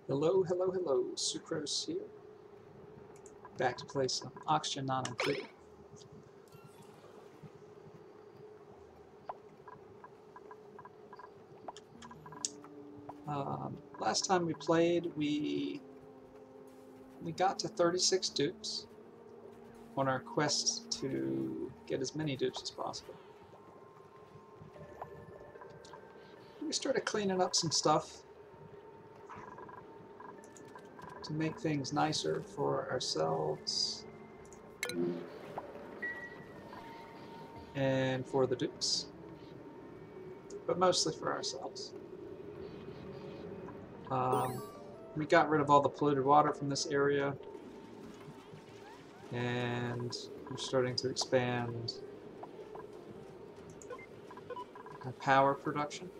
Hello, hello, hello. Sucrose here. Back to play some Oxygen not included. Last time we played, we got to 36 dupes on our quest to get as many dupes as possible. We started cleaning up some stuff to make things nicer for ourselves and for the dupes, but mostly for ourselves. We got rid of all the polluted water from this area, and we're starting to expand our power production.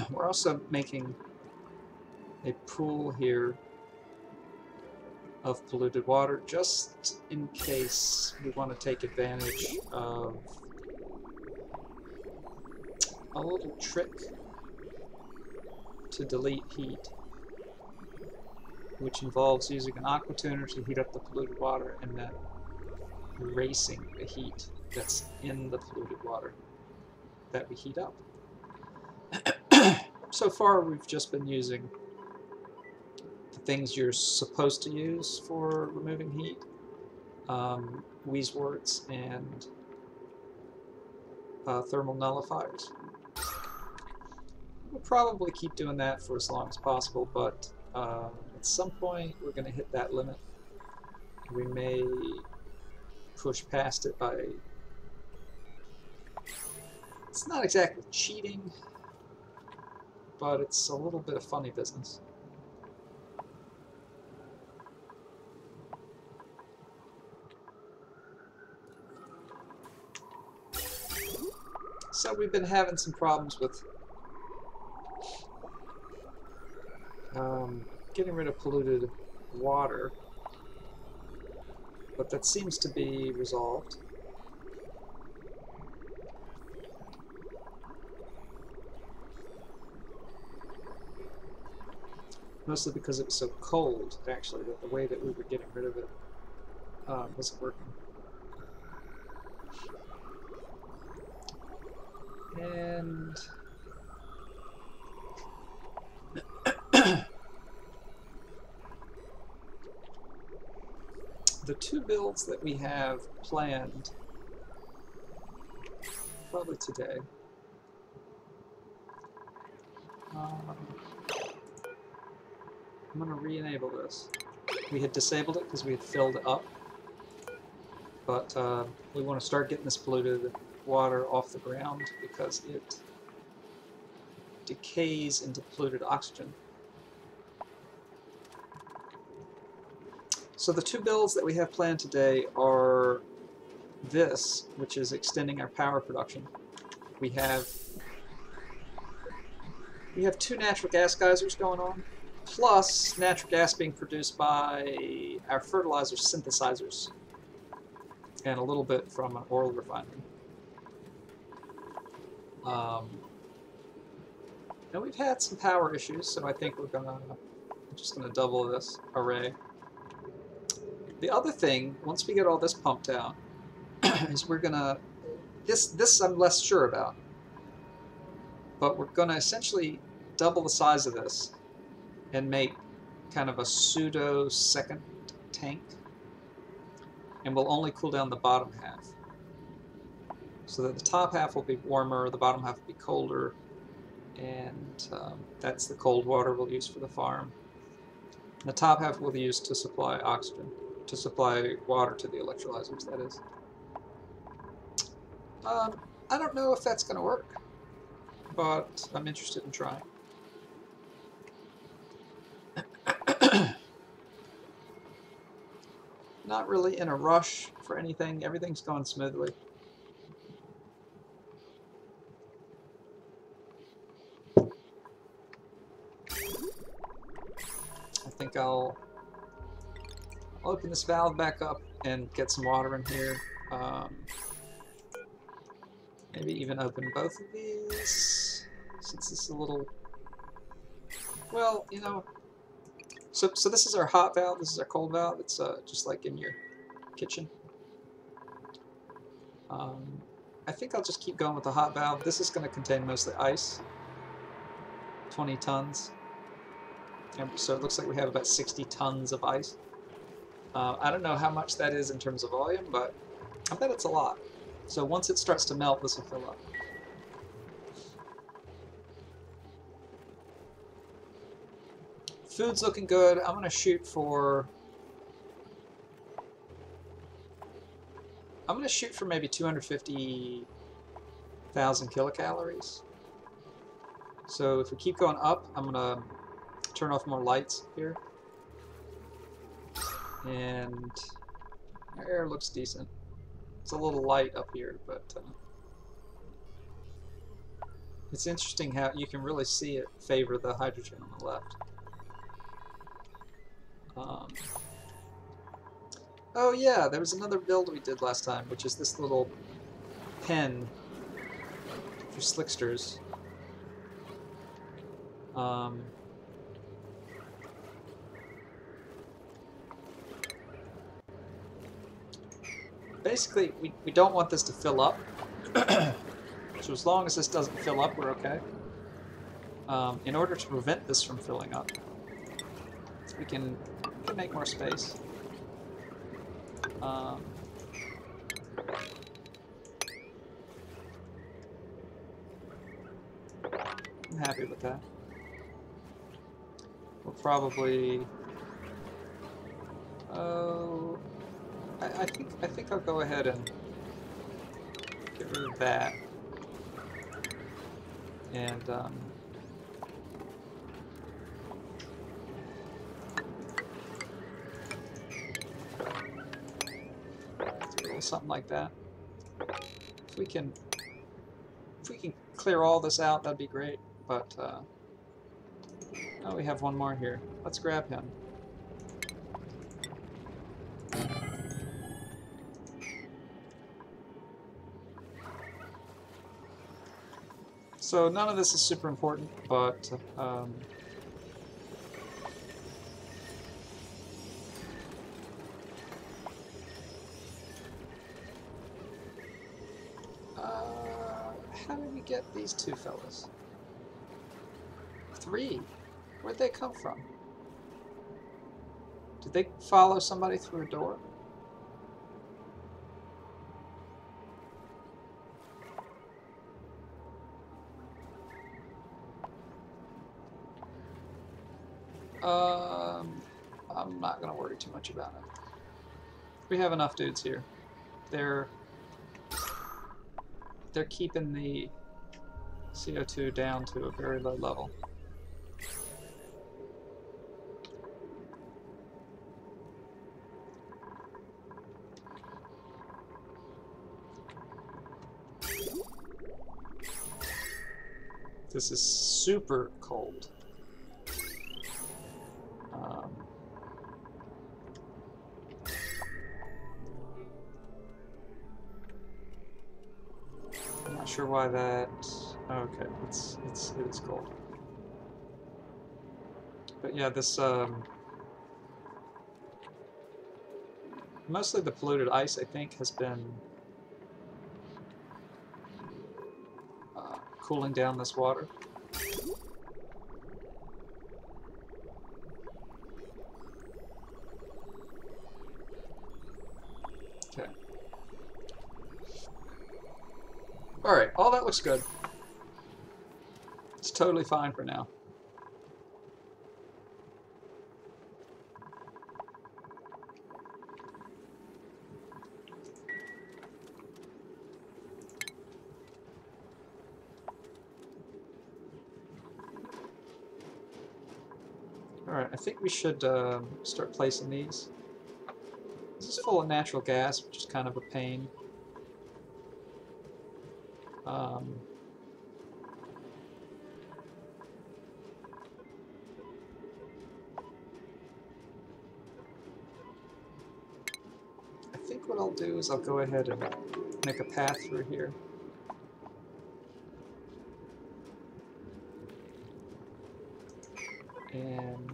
We're also making a pool here of polluted water just in case we want to take advantage of a little trick to delete heat, which involves using an aqua tuner to heat up the polluted water and then erasing the heat that's in the polluted water that we heat up. So far we've just been using the things you're supposed to use for removing heat, Weezeworts and thermal nullifiers. We'll probably keep doing that for as long as possible, but at some point we're going to hit that limit. We may push past it by... It's not exactly cheating, but it's a little bit of funny business. So we've been having some problems with getting rid of polluted water, but that seems to be resolved. Mostly because it was so cold, actually, that the way that we were getting rid of it wasn't working. And the two builds that we have planned, probably today, I'm going to re-enable this. We had disabled it because we had filled it up, but we want to start getting this polluted water off the ground because it decays into polluted oxygen. So the two builds that we have planned today are this, which is extending our power production. We have two natural gas geysers going on, plus natural gas being produced by our fertilizer synthesizers, and a little bit from an oil refinery. And we've had some power issues, so I think we're just gonna double this array. The other thing, once we get all this pumped out, is we're gonna this I'm less sure about, but we're gonna essentially double the size of this and make kind of a pseudo second tank, and we'll only cool down the bottom half, so that the top half will be warmer, the bottom half will be colder, and that's the cold water we'll use for the farm. And the top half we'll use to supply oxygen, to supply water to the electrolyzers, that is. I don't know if that's going to work, but I'm interested in trying. Not really in a rush for anything. Everything's going smoothly. think I'll open this valve back up and get some water in here. Maybe even open both of these, since this is a little... Well, you know... So this is our hot valve, this is our cold valve. It's just like in your kitchen. I think I'll just keep going with the hot valve. This is going to contain mostly ice. 20 tons. And so it looks like we have about 60 tons of ice. I don't know how much that is in terms of volume, but I bet it's a lot. So once it starts to melt, this will fill up. Food's looking good. I'm going to shoot for... I'm going to shoot for maybe 250,000 kilocalories. So if we keep going up, I'm going to turn off more lights here. And our air looks decent. It's a little light up here, but it's interesting how you can really see it favor the hydrogen on the left. Oh yeah, there was another build we did last time, which is this little pen for slicksters. Basically, we don't want this to fill up. So as long as this doesn't fill up, we're okay. In order to prevent this from filling up, we can make more space. I'm happy with that. We'll probably... Oh, I think I'll go ahead and get rid of that. And something like that. If we can clear all this out, that'd be great. But oh, we have one more here. Let's grab him. So none of this is super important, but how did we get these two fellas? 3? Where'd they come from? Did they follow somebody through a door? I'm not going to worry too much about it. We have enough dudes here. They're keeping the CO2 down to a very low level. This is super cold. I'm not sure why that... Okay, it is cold. But yeah, this mostly the polluted ice, I think, has been cooling down this water. Okay. Alright, all that looks good. It's totally fine for now. Alright, I think we should start placing these. This is full of natural gas, which is kind of a pain. think what I'll do is I'll go ahead and make a path through here. And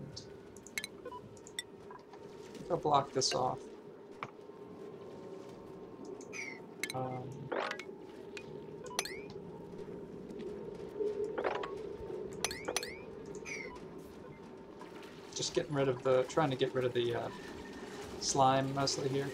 I'll block this off. Just getting rid of the, trying to get rid of the slime mostly here.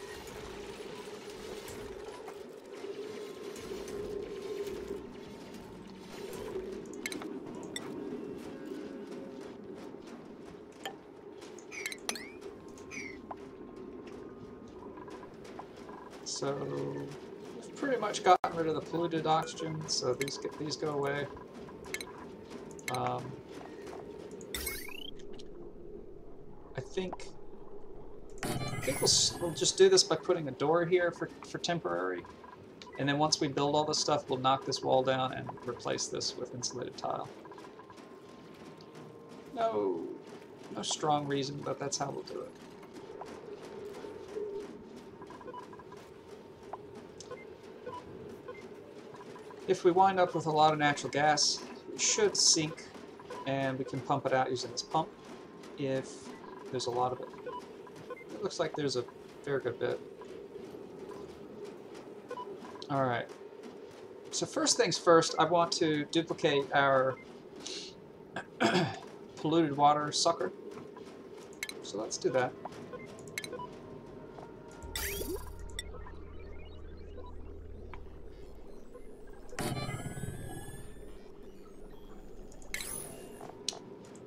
So we've pretty much gotten rid of the polluted oxygen, so these go away. I think we'll just do this by putting a door here for temporary, and then once we build all this stuff, we'll knock this wall down and replace this with insulated tile. No strong reason, but that's how we'll do it. If we wind up with a lot of natural gas, it should sink, and we can pump it out using this pump if there's a lot of it. It looks like there's a fair good bit. Alright. So first things first, I want to duplicate our polluted water sucker. So let's do that.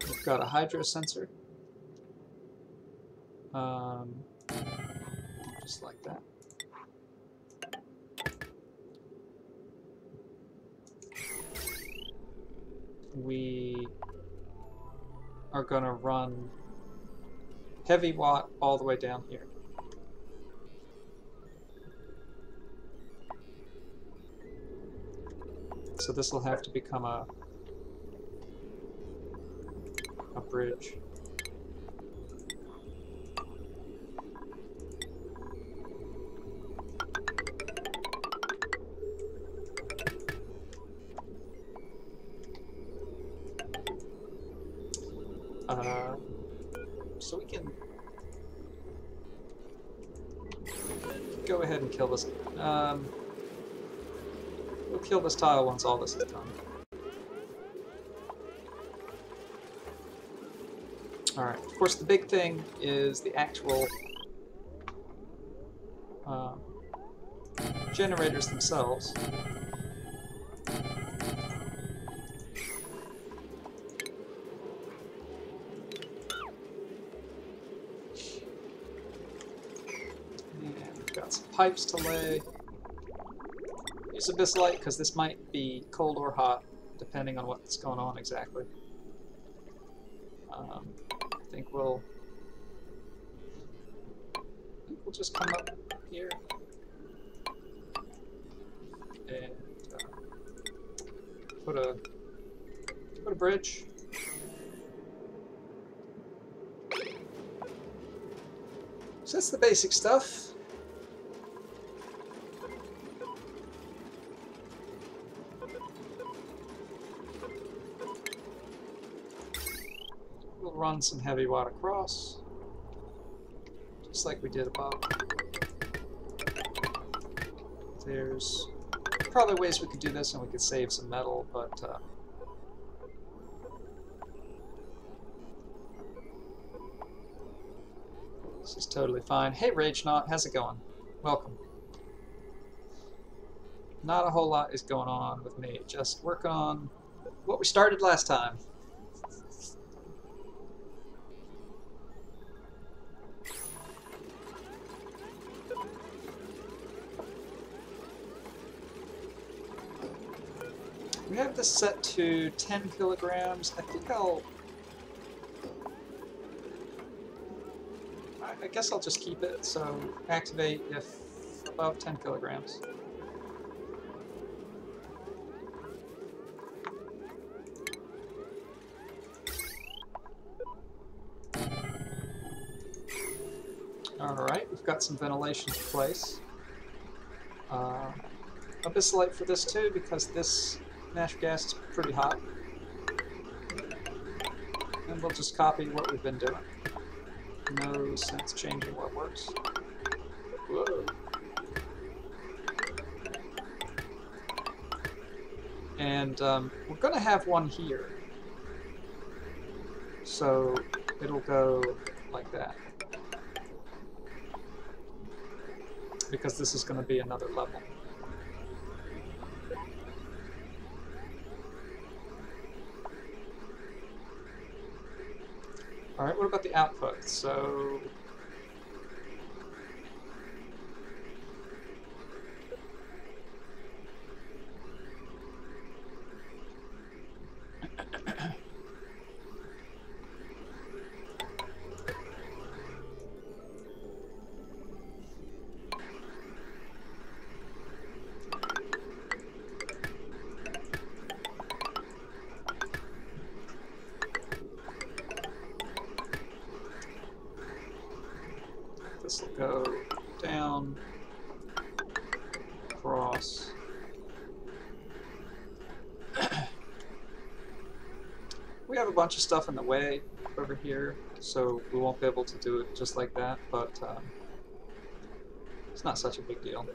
We've got a hydro sensor. Just like that. We are going to run heavy watt all the way down here. So this will have to become a bridge. So we can go ahead and kill this. We'll kill this tile once all this is done. Alright, of course the big thing is the actual generators themselves. Pipes to lay. Use Abyssite because this might be cold or hot, depending on what's going on exactly. I think we'll just come up here and put a bridge. So that's the basic stuff. Run some heavy water across, just like we did above. There's probably ways we could do this and we could save some metal, but this is totally fine. Hey Rage Knot, how's it going? Welcome. Not a whole lot is going on with me, just working on what we started last time. We have this set to 10 kilograms. I think I guess I'll just keep it, so activate if above 10 kilograms. Alright, we've got some ventilation in place. Abyssalite for this too, because this natural gas is pretty hot. And we'll just copy what we've been doing. No sense changing what works. Whoa. And we're going to have one here. So it'll go like that. Because this is going to be another level. Alright, what about the output? So this will go down, across. We have a bunch of stuff in the way over here, so we won't be able to do it just like that, but it's not such a big deal.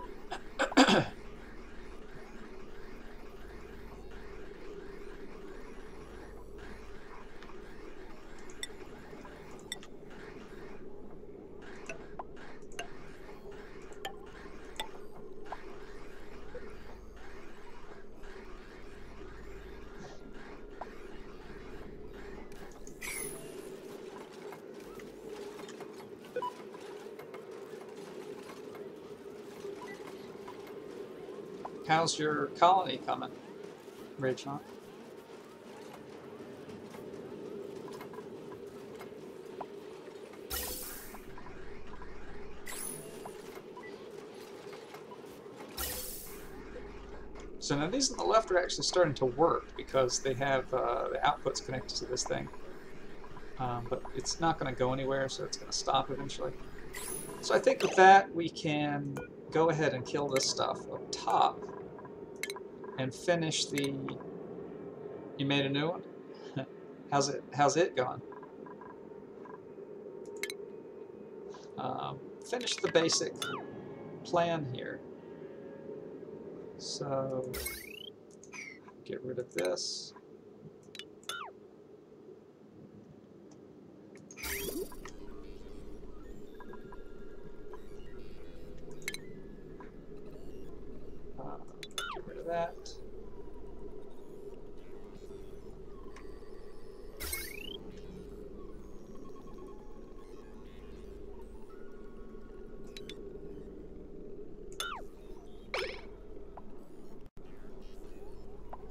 How's your colony coming, Rachel? So now these on the left are actually starting to work because they have the outputs connected to this thing. But it's not going to go anywhere, so it's going to stop eventually. So I think with that we can go ahead and kill this stuff up top and finish the... You made a new one? How's it going? Finish the basic plan here. So get rid of this. Get rid of that.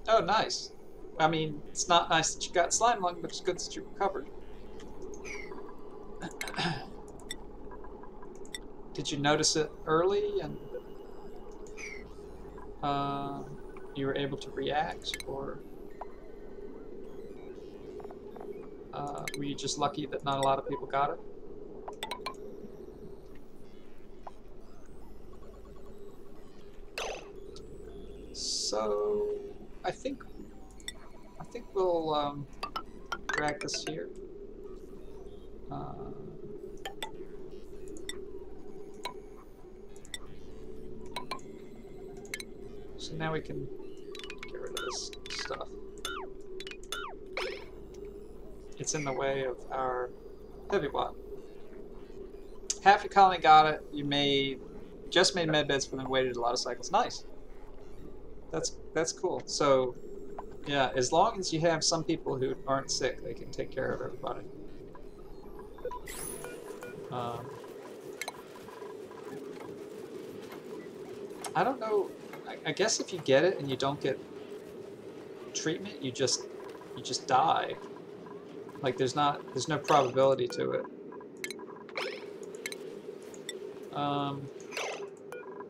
Oh, nice. I mean, it's not nice that you got slime lung, but it's good that you recovered. Did you notice it early and you were able to react, or were you just lucky that not a lot of people got it? So I think we'll drag this here. So now we can get rid of this stuff. It's in the way of our heavy watt. Half your colony got it. You just made med beds for them, waited a lot of cycles. Nice. That's cool. So yeah, as long as you have some people who aren't sick, they can take care of everybody. I don't know. I guess if you get it and you don't get treatment, you just die. Like there's no probability to it.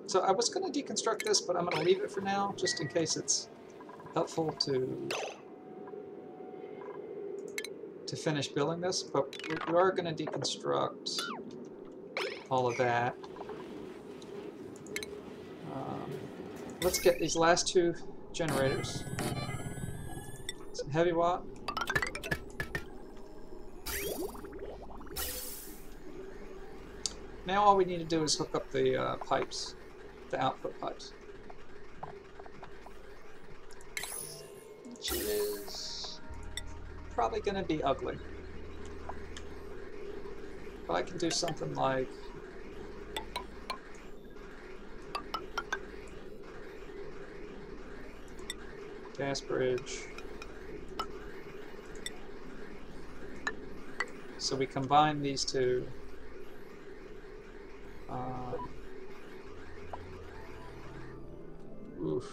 So I was going to deconstruct this, but I'm going to leave it for now, just in case it's helpful to finish building this. But we are going to deconstruct all of that. Let's get these last two generators. Some heavy watt. Now all we need to do is hook up the pipes, the output pipes. Which is probably going to be ugly. But I can do something like gas bridge. So we combine these two. Oof.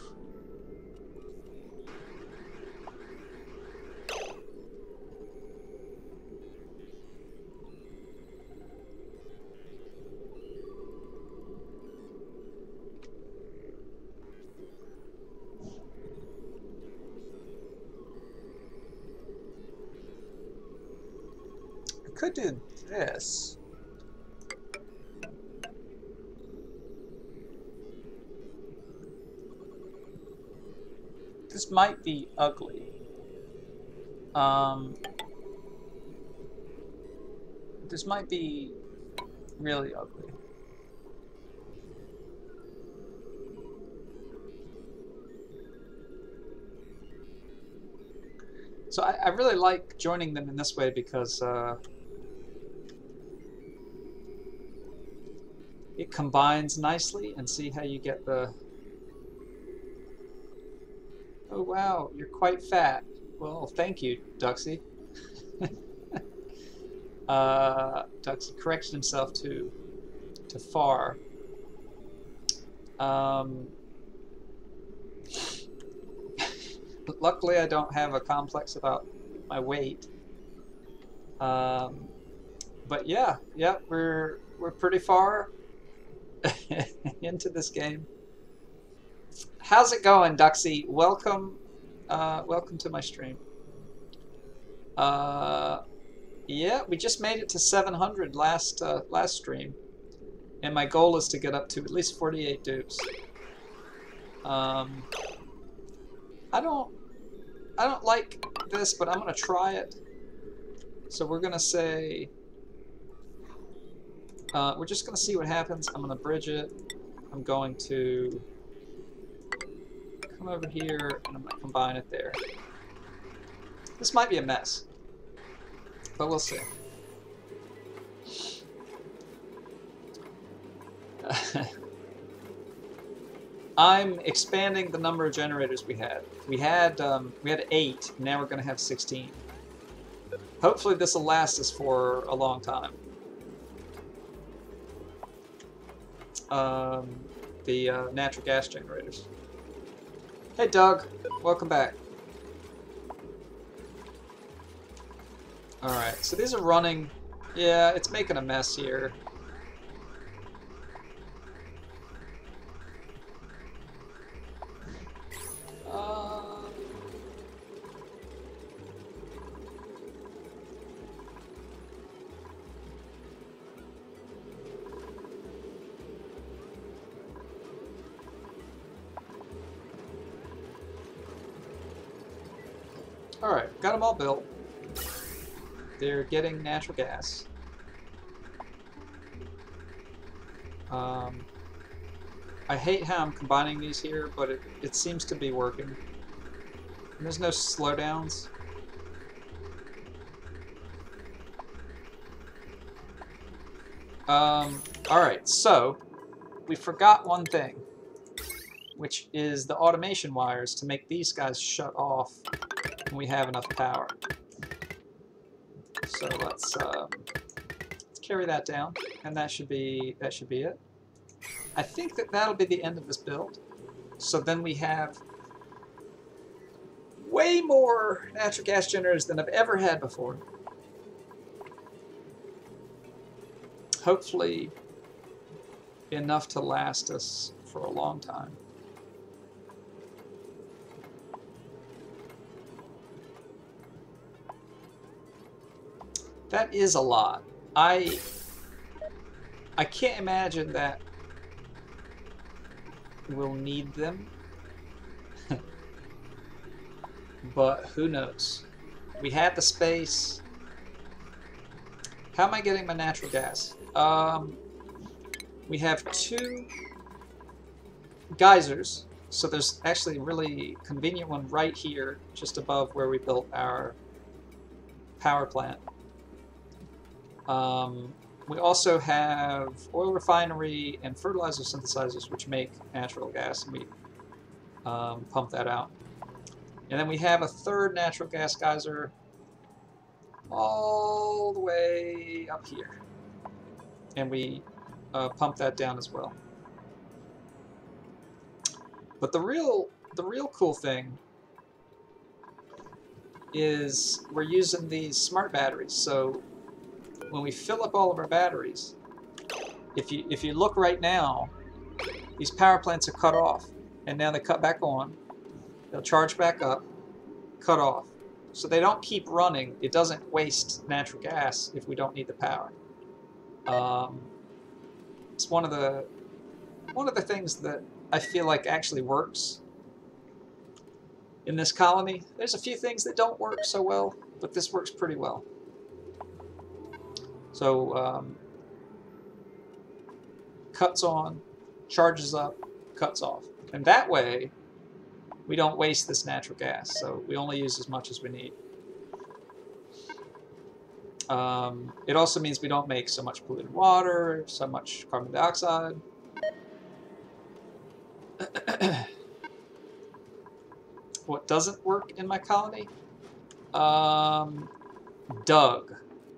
I could do this. This might be ugly. This might be really ugly. So I really like joining them in this way because it combines nicely, and see how you get the... Oh wow, you're quite fat. Well, thank you, Duxie. Duxie corrected himself to far. Luckily, I don't have a complex about my weight. But yeah, we're pretty far into this game. How's it going, Duxie? Welcome, welcome to my stream. Yeah, we just made it to 700 last stream, and my goal is to get up to at least 48 dupes. I don't like this, but I'm gonna try it. So we're gonna say we're just gonna see what happens. I'm gonna bridge it. I'm going to come over here and I'm gonna combine it there. This might be a mess, but we'll see. I'm expanding the number of generators we had. We had 8. Now we're going to have 16. Hopefully this will last us for a long time. The natural gas generators. Hey Doug, welcome back. Alright, so these are running. Yeah, it's making a mess here. Alright, got them all built. They're getting natural gas. I hate how I'm combining these here, but it seems to be working. And there's no slowdowns. Alright, so we forgot one thing, which is the automation wires to make these guys shut off when we have enough power. So let's carry that down, and that should be it. I think that'll be the end of this build. So then we have way more natural gas generators than I've ever had before. Hopefully enough to last us for a long time. That is a lot. I I can't imagine that we'll need them, but who knows? We had the space. How am I getting my natural gas? We have 2 geysers, so there's actually a really convenient one right here, just above where we built our power plant. We also have oil refinery and fertilizer synthesizers, which make natural gas, and we pump that out. And then we have a 3rd natural gas geyser all the way up here, and we pump that down as well. But the real cool thing is we're using these smart batteries. So when we fill up all of our batteries, if you look right now, these power plants are cut off, and now they cut back on. They'll charge back up, cut off. So they don't keep running. It doesn't waste natural gas if we don't need the power. It's one of the things that I feel like actually works in this colony. There's a few things that don't work so well, but this works pretty well. So cuts on, charges up, cuts off. And that way, we don't waste this natural gas. So we only use as much as we need. It also means we don't make so much polluted water, so much carbon dioxide. What doesn't work in my colony? Doug.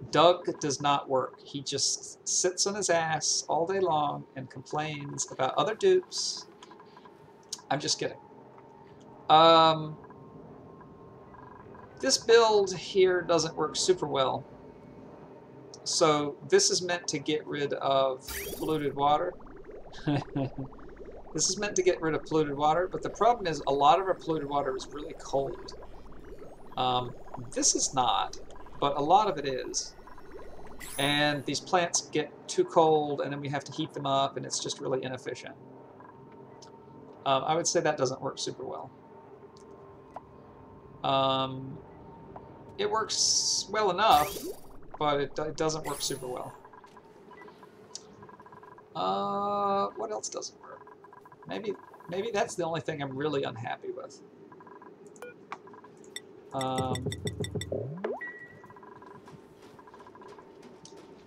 Doug does not work. He just sits on his ass all day long and complains about other dupes. I'm just kidding. This build here doesn't work super well. So this is meant to get rid of polluted water. This is meant to get rid of polluted water, but the problem is a lot of our polluted water is really cold. This is not, but a lot of it is. And these plants get too cold, and then we have to heat them up, and it's just really inefficient. I would say that doesn't work super well. It works well enough, but it doesn't work super well. What else doesn't work? Maybe that's the only thing I'm really unhappy with.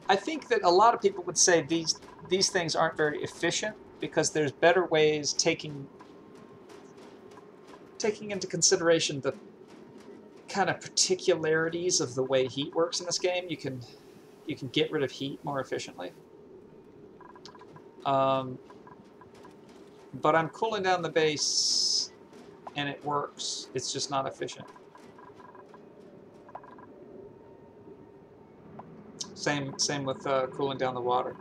I think that a lot of people would say these things aren't very efficient because there's better ways taking into consideration the kind of particularities of the way heat works in this game. You can get rid of heat more efficiently. But I'm cooling down the base, and it works. It's just not efficient. Same with cooling down the water.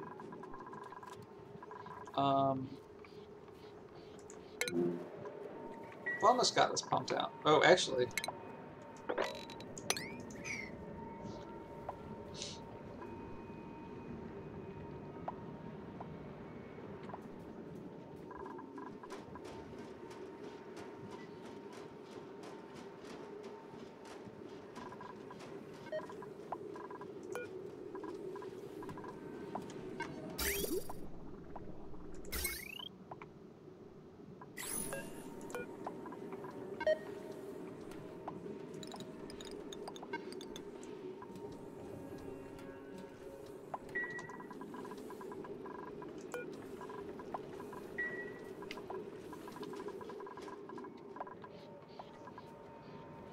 We almost got this pumped out. Oh, actually.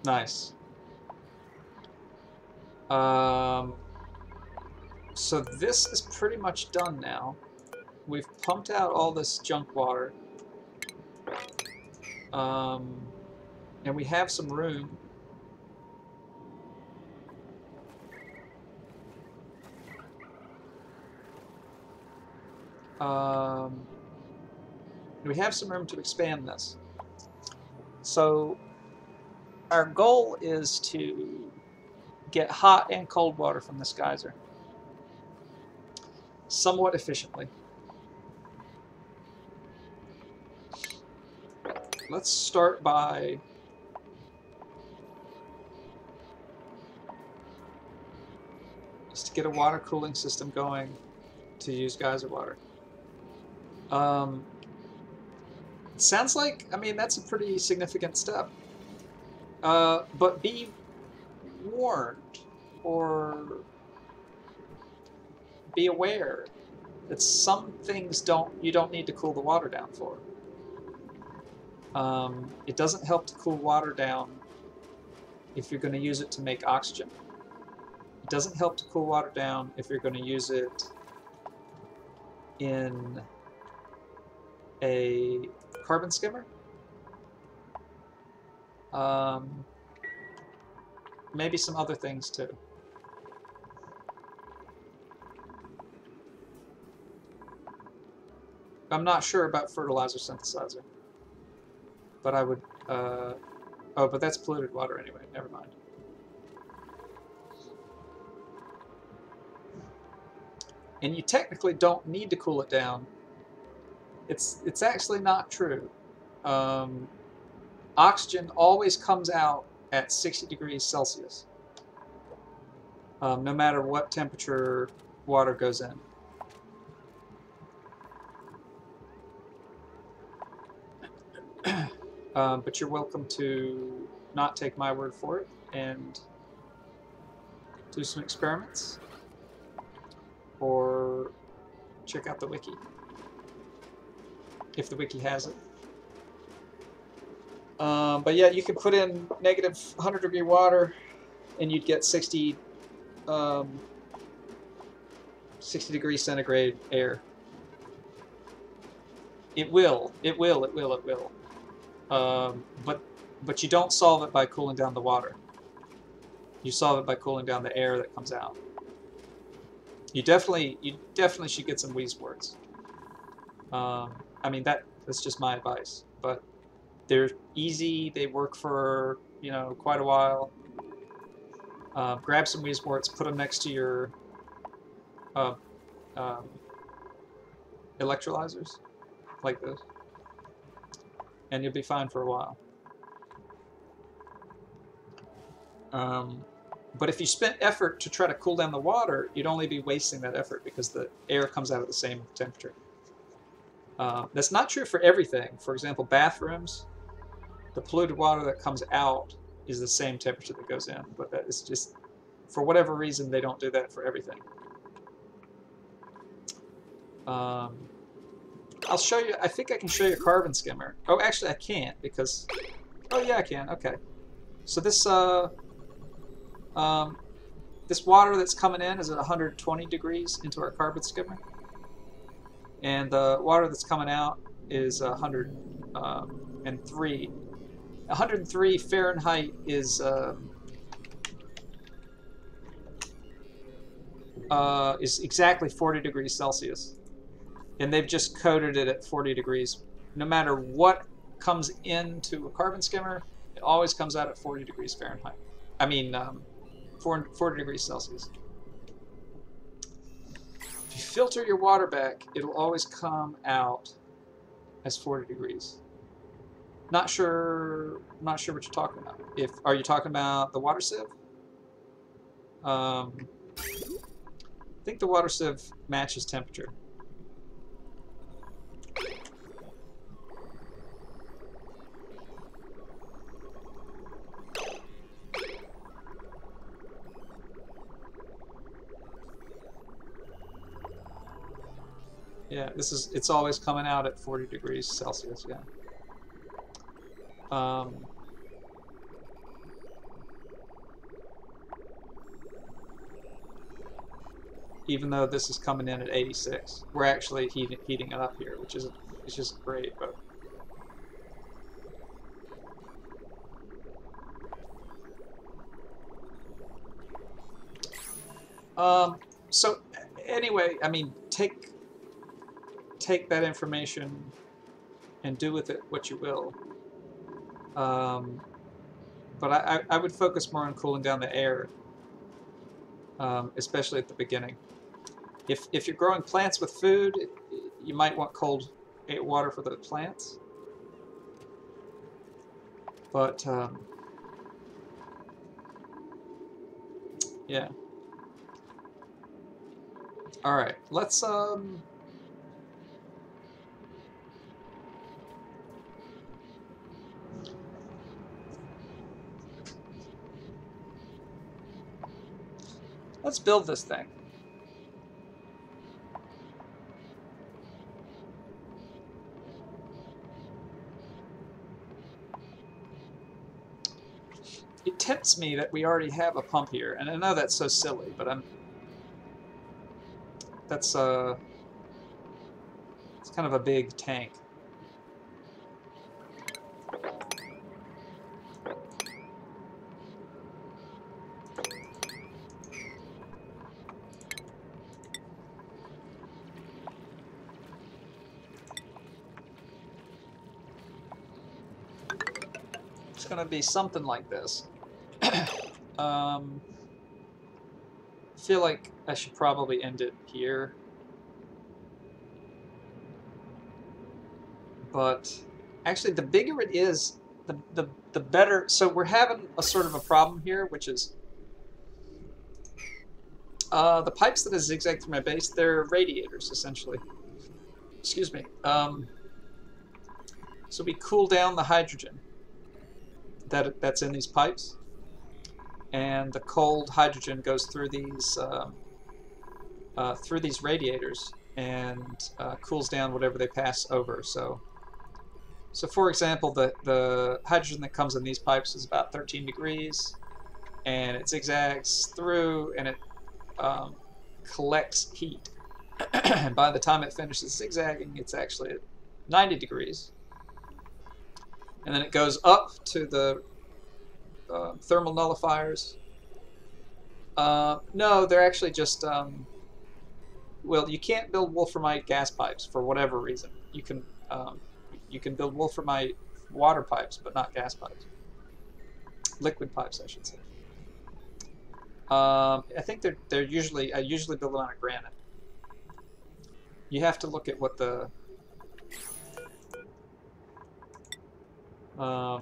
Nice. So this is pretty much done now. We've pumped out all this junk water. And we have some room. We have some room to expand this. So our goal is to get hot and cold water from this geyser. somewhat efficiently. Let's start by just to get a water cooling system going to use geyser water. Sounds like, I mean, that's a pretty significant step. But be warned or be aware that some things you don't need to cool the water down for. It doesn't help to cool water down if you're going to use it to make oxygen. It doesn't help to cool water down if you're going to use it in a carbon skimmer. Maybe some other things too. I'm not sure about fertilizer synthesizer, but I would, oh, but that's polluted water anyway, never mind. And you technically don't need to cool it down. It's actually not true. Oxygen always comes out at 60 degrees Celsius, no matter what temperature water goes in. But you're welcome to not take my word for it and do some experiments or check out the wiki, if the wiki has it. But yeah, you can put in negative 100 degree water and you'd get 60 degrees centigrade air. It will. But you don't solve it by cooling down the water. You solve it by cooling down the air that comes out. You definitely should get some wheeze words. I mean, that's just my advice, but they're easy. They work for, you know, quite a while. Grab some wheeze worts, put them next to your electrolyzers, like this, and you'll be fine for a while. But if you spent effort to try to cool down the water, you'd only be wasting that effort because the air comes out at the same temperature. That's not true for everything. For example, bathrooms, the polluted water that comes out is the same temperature that goes in, but that is just, for whatever reason, they don't do that for everything. I'll show you, I think I can show you a carbon skimmer. Oh, actually I can't because, oh yeah I can, okay. So this, this water that's coming in is at 120 degrees into our carbon skimmer. And the water that's coming out is 103. 103 Fahrenheit is exactly 40 degrees Celsius. And they've just coded it at 40 degrees. No matter what comes into a carbon skimmer, it always comes out at 40 degrees Fahrenheit. I mean, 40 degrees Celsius. If you filter your water back, it'll always come out as 40 degrees. Not sure what you're talking about. Are you talking about the water sieve? I think the water sieve matches temperature. Yeah, it's always coming out at 40 degrees Celsius, yeah. Even though this is coming in at 86, we're actually heating it up here, which is it's just great. But so anyway, I mean, take that information and do with it what you will. But I would focus more on cooling down the air, especially at the beginning. If you're growing plants with food, you might want cold water for the plants. But yeah. All right, let's build this thing. It tempts me that we already have a pump here, and I know that's so silly, but that's it's kind of a big tank. It's going to be something like this. I feel like I should probably end it here. But actually, the bigger it is, the better. So we're having a sort of a problem here, which is the pipes that are zigzag through my base, they're radiators, essentially. Excuse me. So we cool down the hydrogen that's in these pipes, and the cold hydrogen goes through these radiators and cools down whatever they pass over. So for example, the hydrogen that comes in these pipes is about 13 degrees, and it zigzags through, and it collects heat. And by the time it finishes zigzagging, it's actually at 90 degrees. And then it goes up to the thermal nullifiers. No, they're actually just... well, you can't build wolframite gas pipes for whatever reason. You can build wolframite water pipes, but not gas pipes. Liquid pipes, I should say. I think they're usually... I usually build them out of granite. You have to look at what the...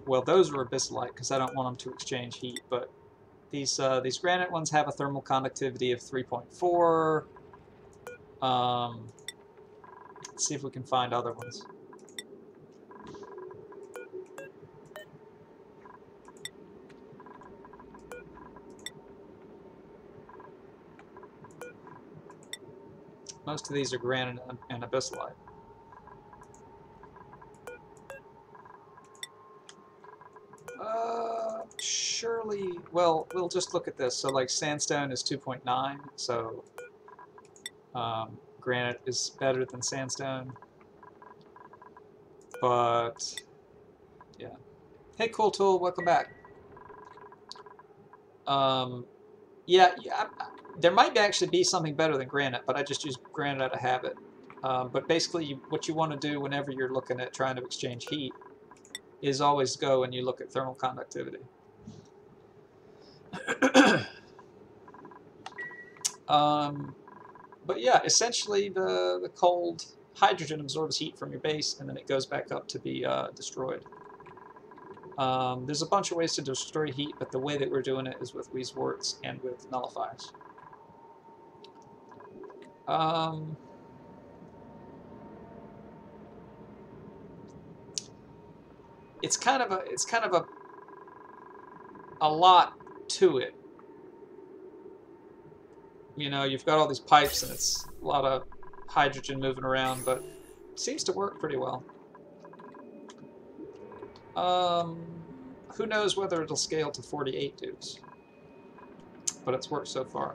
well, those are abyssalite because I don't want them to exchange heat, but these granite ones have a thermal conductivity of 3.4. Let's see if we can find other ones. Most of these are granite and abyssalite. Surely, well, we'll just look at this. So like sandstone is 2.9, so granite is better than sandstone. But yeah. Hey, Cool Tool, welcome back. Yeah, there might actually be something better than granite, but I just use granite out of habit. But basically, what you want to do whenever you're looking at trying to exchange heat is always go and you look at thermal conductivity. But yeah, essentially the cold hydrogen absorbs heat from your base, and then it goes back up to be destroyed. There's a bunch of ways to destroy heat, but the way that we're doing it is with Weezeworts and with nullifiers. It's kind of a lot to it. You know, you've got all these pipes and it's a lot of hydrogen moving around, but it seems to work pretty well. Who knows whether it'll scale to 48 dudes, but it's worked so far.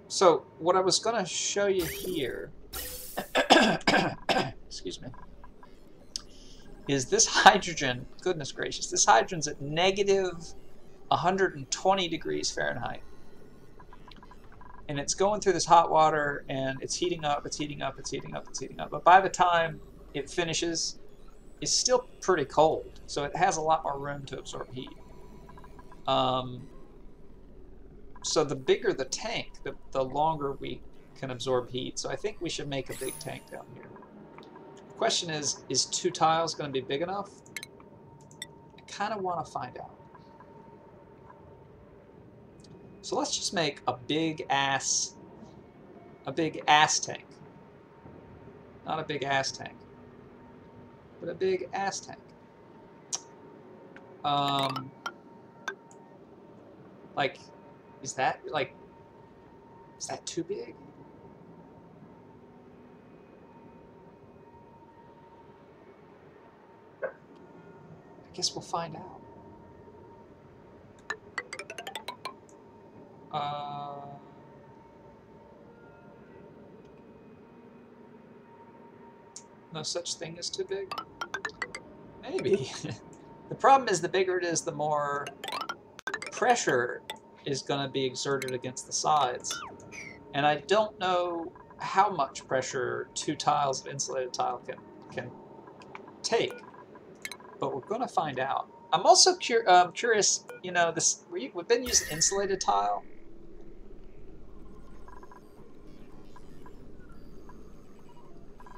So what I was going to show you here, excuse me, is this hydrogen. Goodness gracious, this hydrogen's at negative 120 degrees Fahrenheit. And it's going through this hot water, and it's heating up, it's heating up, it's heating up, it's heating up. But by the time it finishes, it's still pretty cold. So it has a lot more room to absorb heat. So the bigger the tank, the longer we can absorb heat. So I think we should make a big tank down here. The question is 2 tiles going to be big enough? I kind of want to find out. So let's just make a big ass tank. Not a big ass tank, but a big ass tank. Like, is that too big? I guess we'll find out. No such thing as too big? Maybe. The problem is the bigger it is, the more pressure is going to be exerted against the sides. And I don't know how much pressure 2 tiles of insulated tile can take. But we're going to find out. I'm also curious, you know, we've been using insulated tile.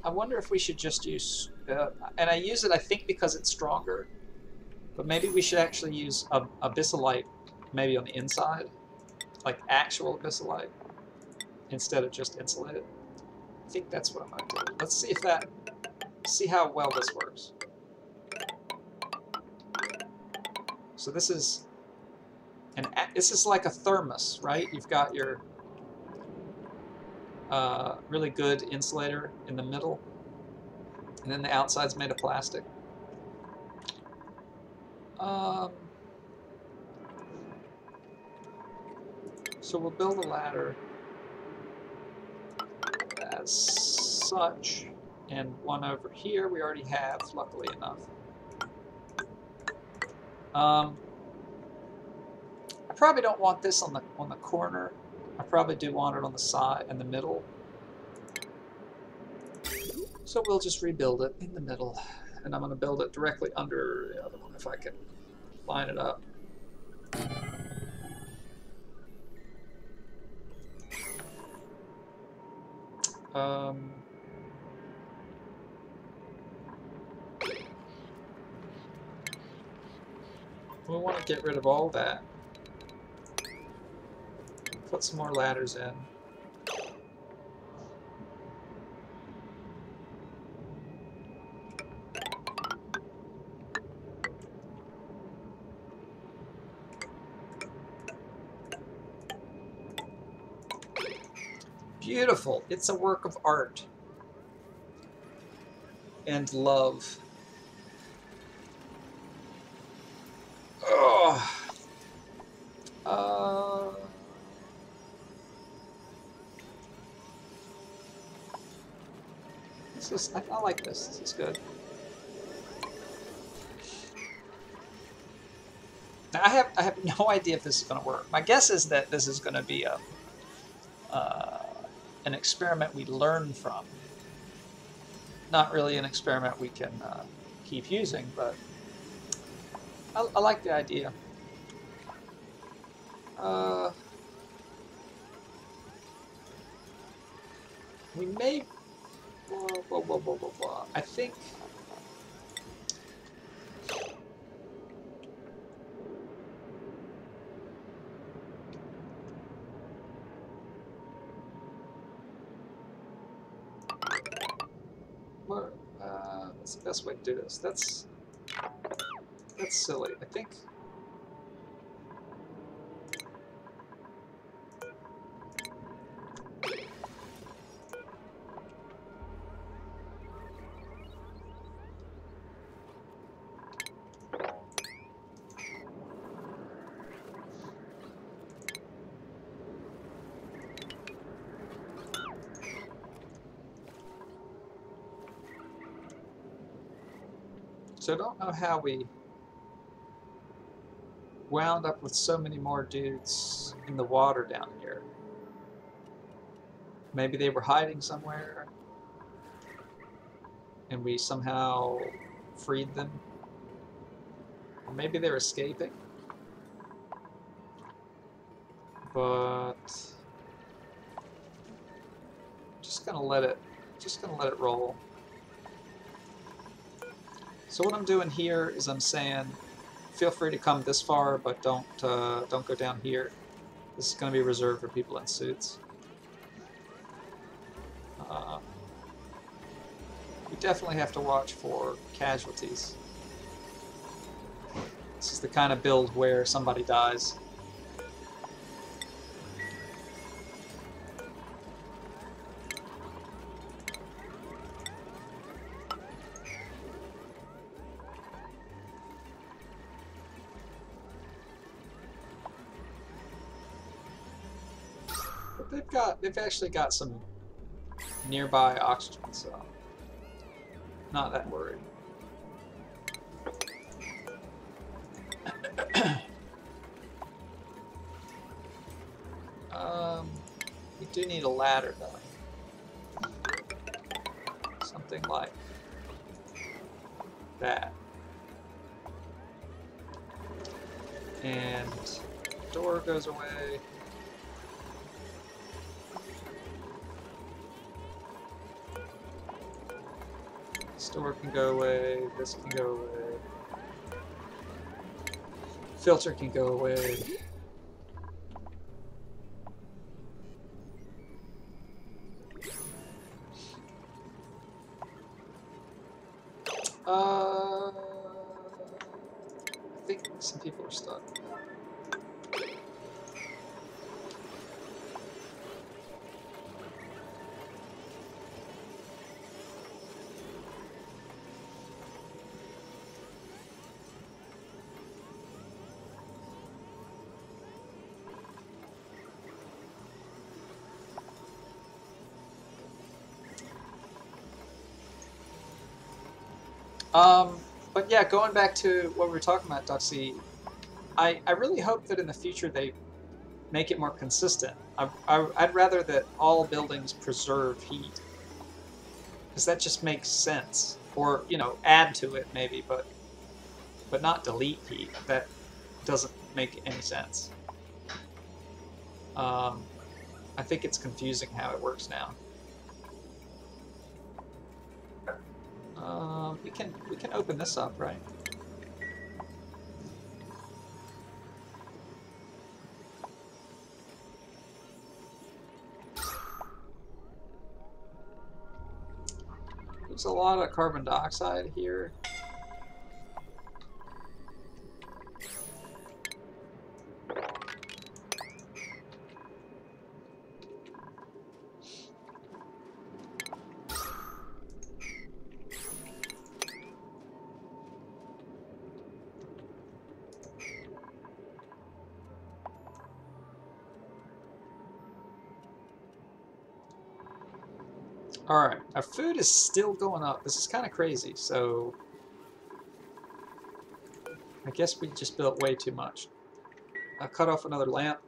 I wonder if we should just use, and I use it, I think, because it's stronger. But maybe we should actually use abyssalite, maybe on the inside, like actual abyssalite, instead of just insulated. I think that's what I'm going to do. Let's see how well this works. So this is like a thermos, right? You've got your really good insulator in the middle, and then the outside's made of plastic. So we'll build a ladder as such, and one over here we already have, luckily enough. I probably don't want this on the corner. I probably do want it on the side and the middle. So we'll just rebuild it in the middle, and I'm going to build it directly under the other one if I can line it up. We want to get rid of all that. Put some more ladders in. Beautiful. It's a work of art and love. Oh. I like this. This is good. Now I have no idea if this is going to work. My guess is that this is going to be an experiment we learn from. Not really an experiment we can keep using, but I like the idea. We may... Whoa. I think... what's the best way to do this? That's silly. I think... So I don't know how we wound up with so many more dudes in the water down here. Maybe they were hiding somewhere and we somehow freed them. Or maybe they're escaping. but just gonna let it roll. So what I'm doing here is I'm saying, feel free to come this far, but don't go down here. This is going to be reserved for people in suits. We definitely have to watch for casualties. This is the kind of build where somebody dies. But they've actually got some nearby oxygen, so not that worried. We do need a ladder, though. Something like that. And door goes away. This door can go away. This can go away. Filter can go away. I think some people are stuck. But yeah, going back to what we were talking about, Duxie, I really hope that in the future they make it more consistent. I'd rather that all buildings preserve heat, because that just makes sense. Or, you know, add to it maybe, but not delete heat. That doesn't make any sense. I think it's confusing how it works now. We can open this up, right? There's a lot of carbon dioxide here. Alright, our food is still going up. This is kind of crazy, so I guess we just built way too much. I'll cut off another lamp.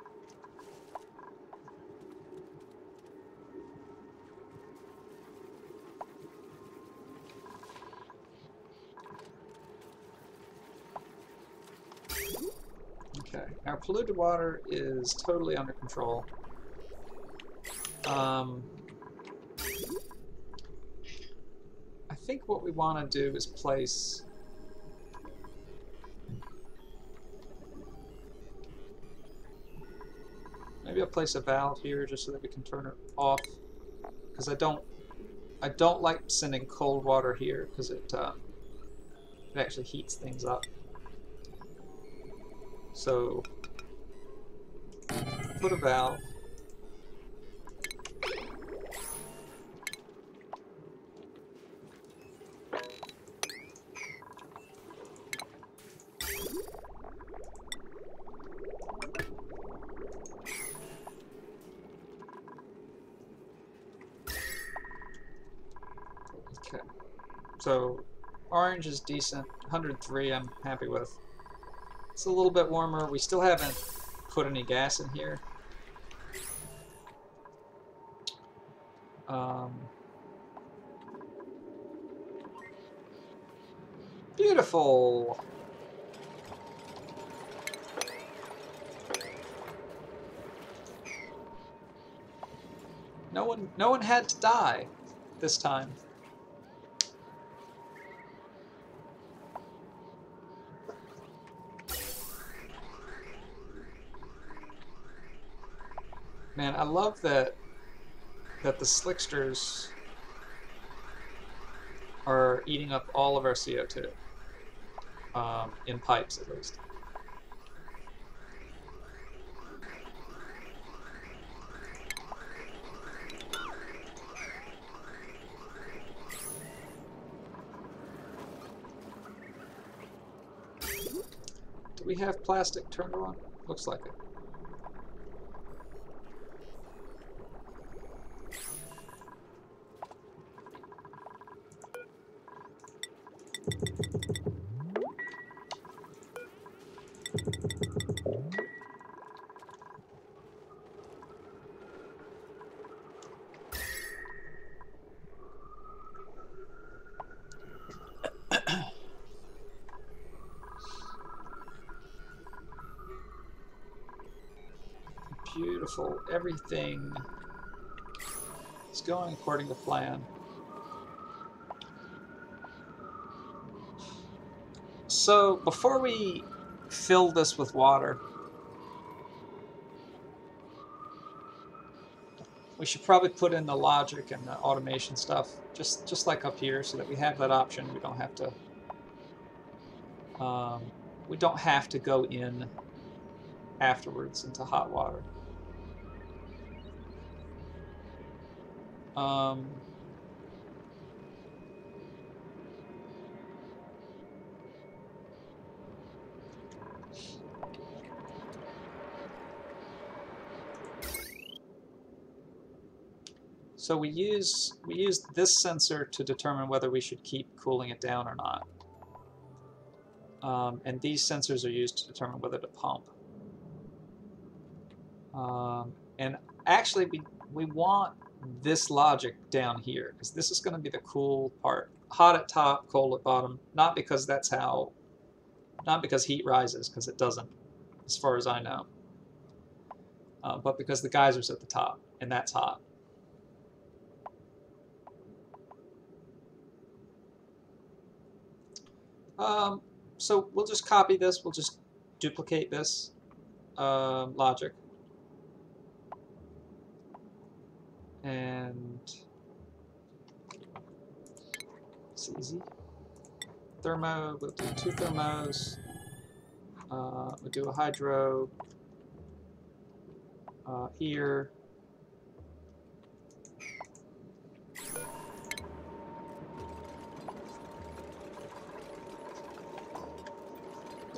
Okay, our polluted water is totally under control. I think what we want to do is place... Maybe I'll place a valve here just so that we can turn it off, because I don't like sending cold water here because it actually heats things up. So put a valve. Okay, so orange is decent, 103 I'm happy with. It's a little bit warmer. We still haven't put any gas in here. Beautiful! No one had to die this time. Man, I love that the slicksters are eating up all of our CO2, in pipes at least. Do we have plastic turned on? Looks like it. Beautiful. Everything is going according to plan. So before we fill this with water, we should probably put in the logic and the automation stuff, just like up here, so that we have that option. We don't have to go in afterwards into hot water. So we use this sensor to determine whether we should keep cooling it down or not. And these sensors are used to determine whether to pump. And actually, we want this logic down here, because this is going to be the cool part. Hot at top, cold at bottom. Not because heat rises, because it doesn't, as far as I know. But because the geyser's at the top, and that's hot. So we'll just copy this. We'll just duplicate this logic. And it's easy. Thermo, we'll do 2 thermos. We'll do a hydro here.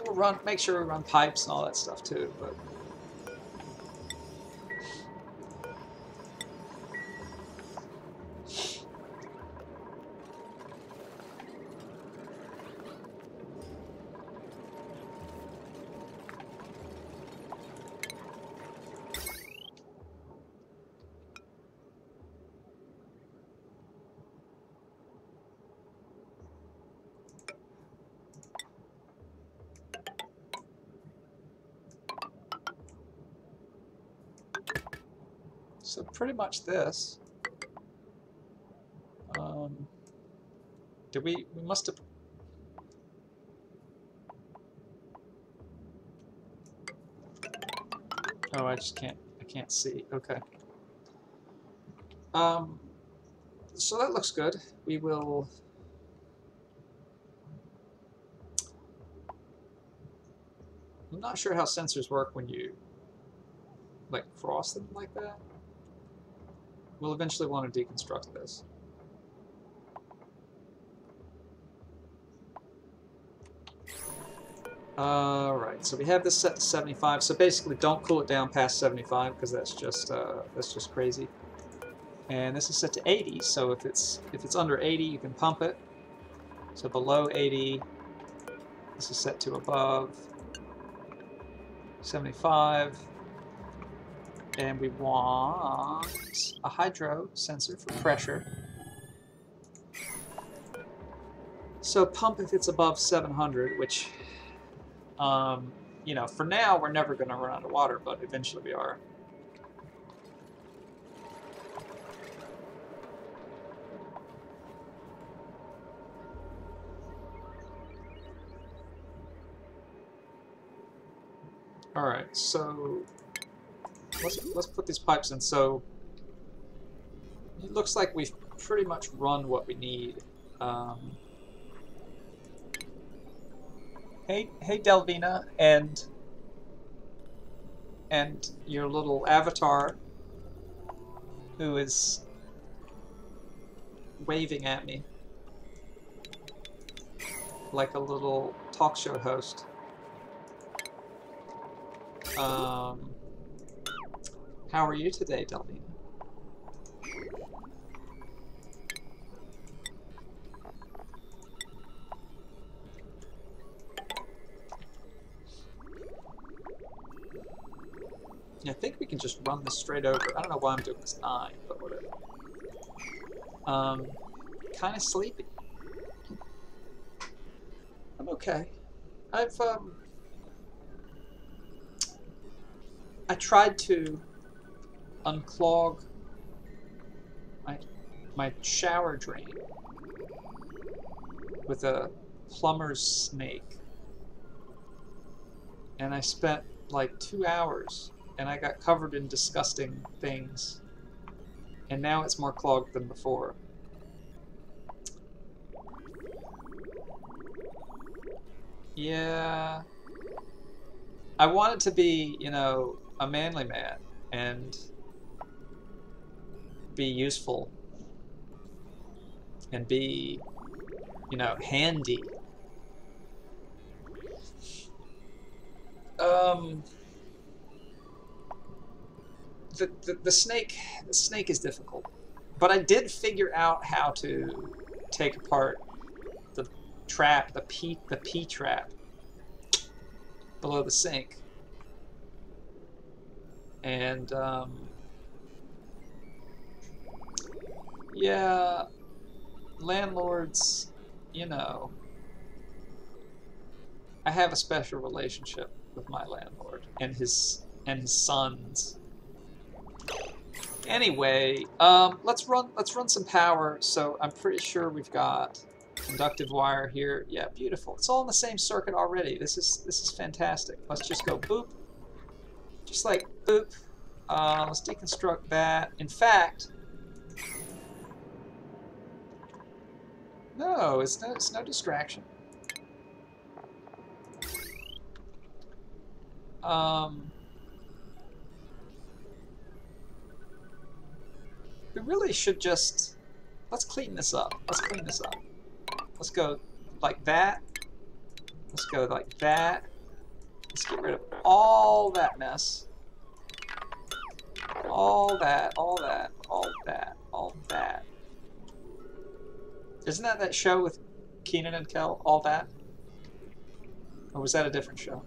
We'll make sure we run pipes and all that stuff too, but so pretty much this. We must have. Oh, I can't see. Okay. So that looks good. We will. I'm not sure how sensors work when you like cross them like that. We'll eventually want to deconstruct this. Alright, so we have this set to 75. So basically, don't cool it down past 75 because that's just crazy. And this is set to 80. So if it's under 80, you can pump it. So below 80, this is set to above 75. And we want a hydro sensor for pressure. So pump if it's above 700, which, you know, for now we're never going to run out of water, but eventually we are. All right, so let's put these pipes in. So it looks like we've pretty much run what we need. Hey, Delvina, and your little avatar who is waving at me like a little talk show host. How are you today, Delvina? Yeah, I think we can just run this straight over. I don't know why I'm doing this 9, but whatever. Kind of sleepy. I'm okay. I tried to unclog my shower drain with a plumber's snake. And I spent like 2 hours and I got covered in disgusting things. And now it's more clogged than before. Yeah. I wanted to be, you know, a manly man and be useful and be, you know, handy. The snake is difficult, but I did figure out how to take apart the trap, the pee trap below the sink, and yeah, landlords, you know, I have a special relationship with my landlord and his sons. Anyway, let's run some power. So I'm pretty sure we've got conductive wire here. Yeah, beautiful. It's all in the same circuit already. This is fantastic. Let's just go boop, just like boop. Let's deconstruct that. In fact, no, it's no distraction. We really should just, let's clean this up. Let's clean this up. Let's go like that. Let's go like that. Let's get rid of all that mess. All that, all that, all that, all that. Isn't that show with Keenan and Kel, All That? Or was that a different show?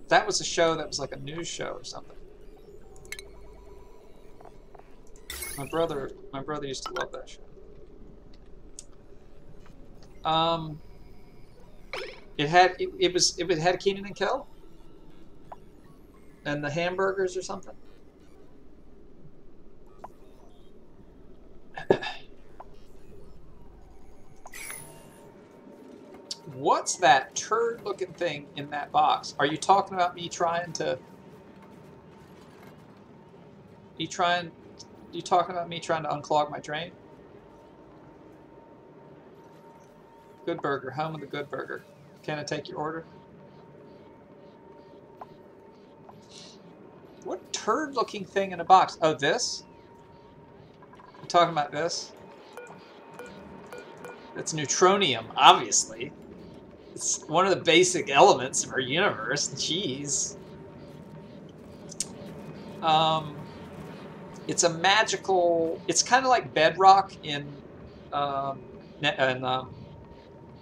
That was a show that was like a news show or something. My brother used to love that show. It had Keenan and Kel? And the hamburgers or something? What's that turd-looking thing in that box? Are you talking about me trying to... You talking about me trying to unclog my drain? Good Burger, home of the Good Burger. Can I take your order? What turd-looking thing in a box? Oh, this? You talking about this? That's neutronium, obviously. It's one of the basic elements of our universe. Jeez. It's a magical... It's kind of like bedrock in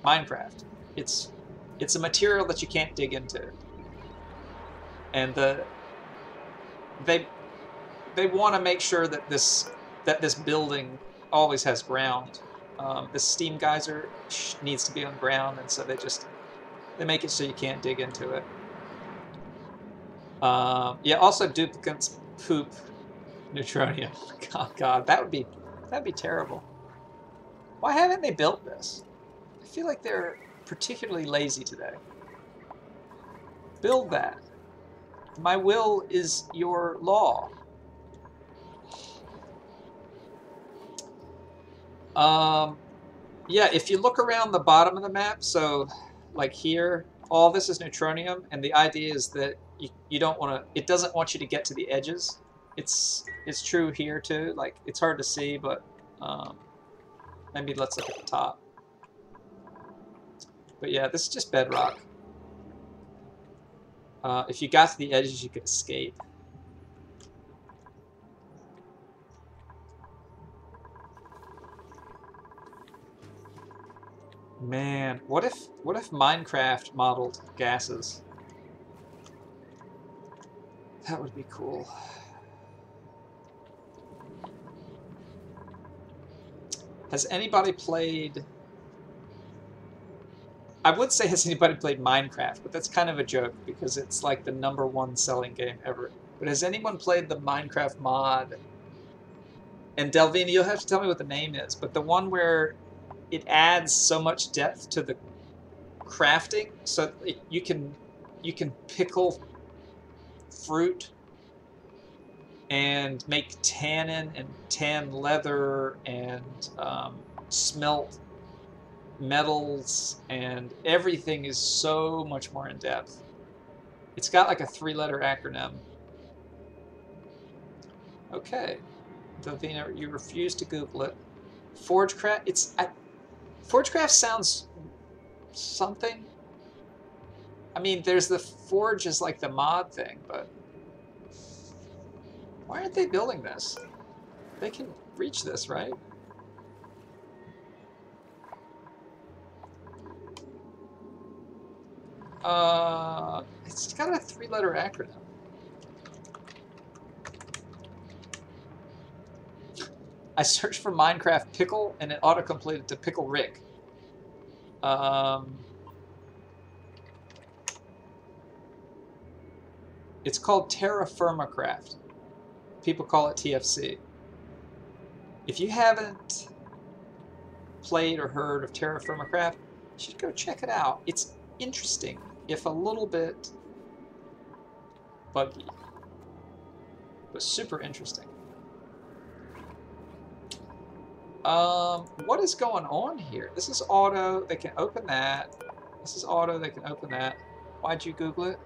Minecraft. It's a material that you can't dig into. And they want to make sure that this building always has ground. The steam geyser needs to be on ground, and so they make it so you can't dig into it. Yeah, also duplicants poop neutronium. Oh God, that'd be terrible. Why haven't they built this? I feel like they're particularly lazy today. Build that. My will is your law. Yeah, if you look around the bottom of the map, so like here, all this is neutronium, and the idea is that you don't want to, it doesn't want you to get to the edges. It's true here too, like it's hard to see, but maybe let's look at the top. But yeah, this is just bedrock. If you got to the edges, you could escape. Man, what if Minecraft modeled gases? That would be cool. Has anybody played... I would say has anybody played Minecraft, but that's kind of a joke because it's like the #1 selling game ever. But has anyone played the Minecraft mod? And Delvina, you'll have to tell me what the name is, but the one where it adds so much depth to the crafting, so you can pickle fruit and make tannin and tan leather and smelt metals, and everything is so much more in depth. It's got like a 3-letter acronym. Okay, Delvina, you refuse to Google it. Forgecraft. Forgecraft sounds something. I mean, there's the Forge is like the mod thing, but why aren't they building this? They can reach this, right? It's got a 3-letter acronym. I searched for Minecraft pickle and it auto-completed to Pickle Rick. It's called Terra Firma Craft. People call it TFC. If you haven't played or heard of Terra Firma Craft, you should go check it out. It's interesting, if a little bit buggy, but super interesting. What is going on here? This is auto, they can open that. This is auto, they can open that. Why'd you Google it?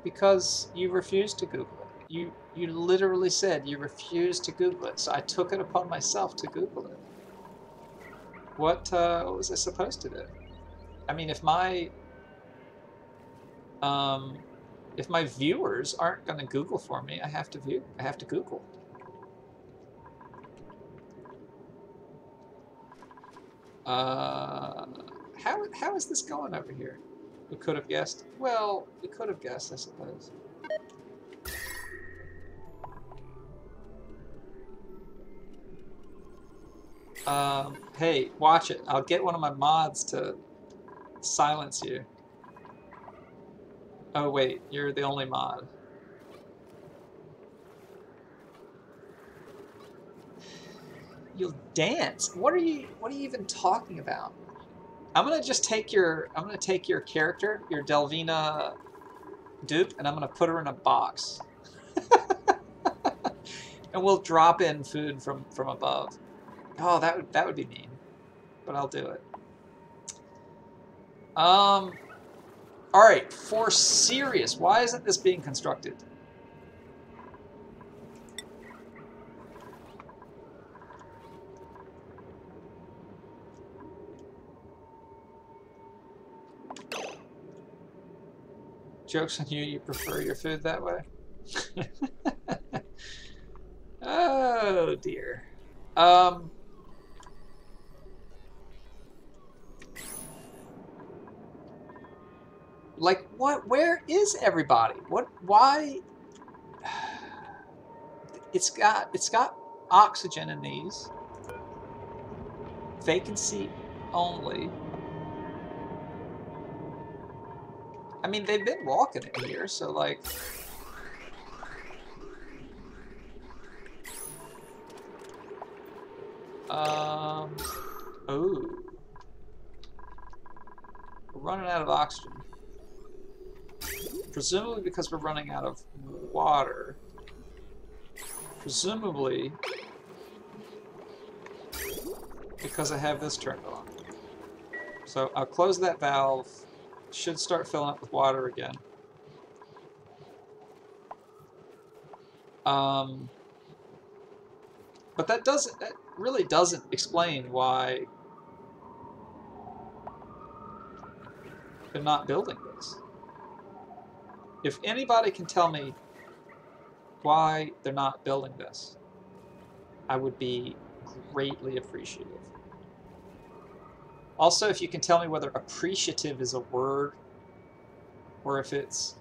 Because you refused to Google it. You literally said you refused to Google it, so I took it upon myself to Google it. What was I supposed to do? I mean, if my viewers aren't going to Google for me, I have to Google. How is this going over here? We could have guessed. Well, we could have guessed, I suppose. Hey, watch it. I'll get one of my mods to silence you. Oh wait, you're the only mod. You'll dance. What are you even talking about? I'm gonna take your character, your Delvina dupe, and I'm gonna put her in a box. And we'll drop in food from above. Oh, that would be mean, but I'll do it. All right, for serious, why isn't this being constructed? Joke's on you, you prefer your food that way? Oh dear. Like what? Where is everybody? What? Why? It's got oxygen in these. Vacancy only. I mean, they've been walking it here, so like. Oh. We're running out of oxygen. Presumably because we're running out of water. Presumably because I have this turned on. So I'll close that valve. Should start filling up with water again. But that really doesn't explain why they're not building this. If anybody can tell me why they're not building this, I would be greatly appreciative. Also, if you can tell me whether appreciative is a word or if it's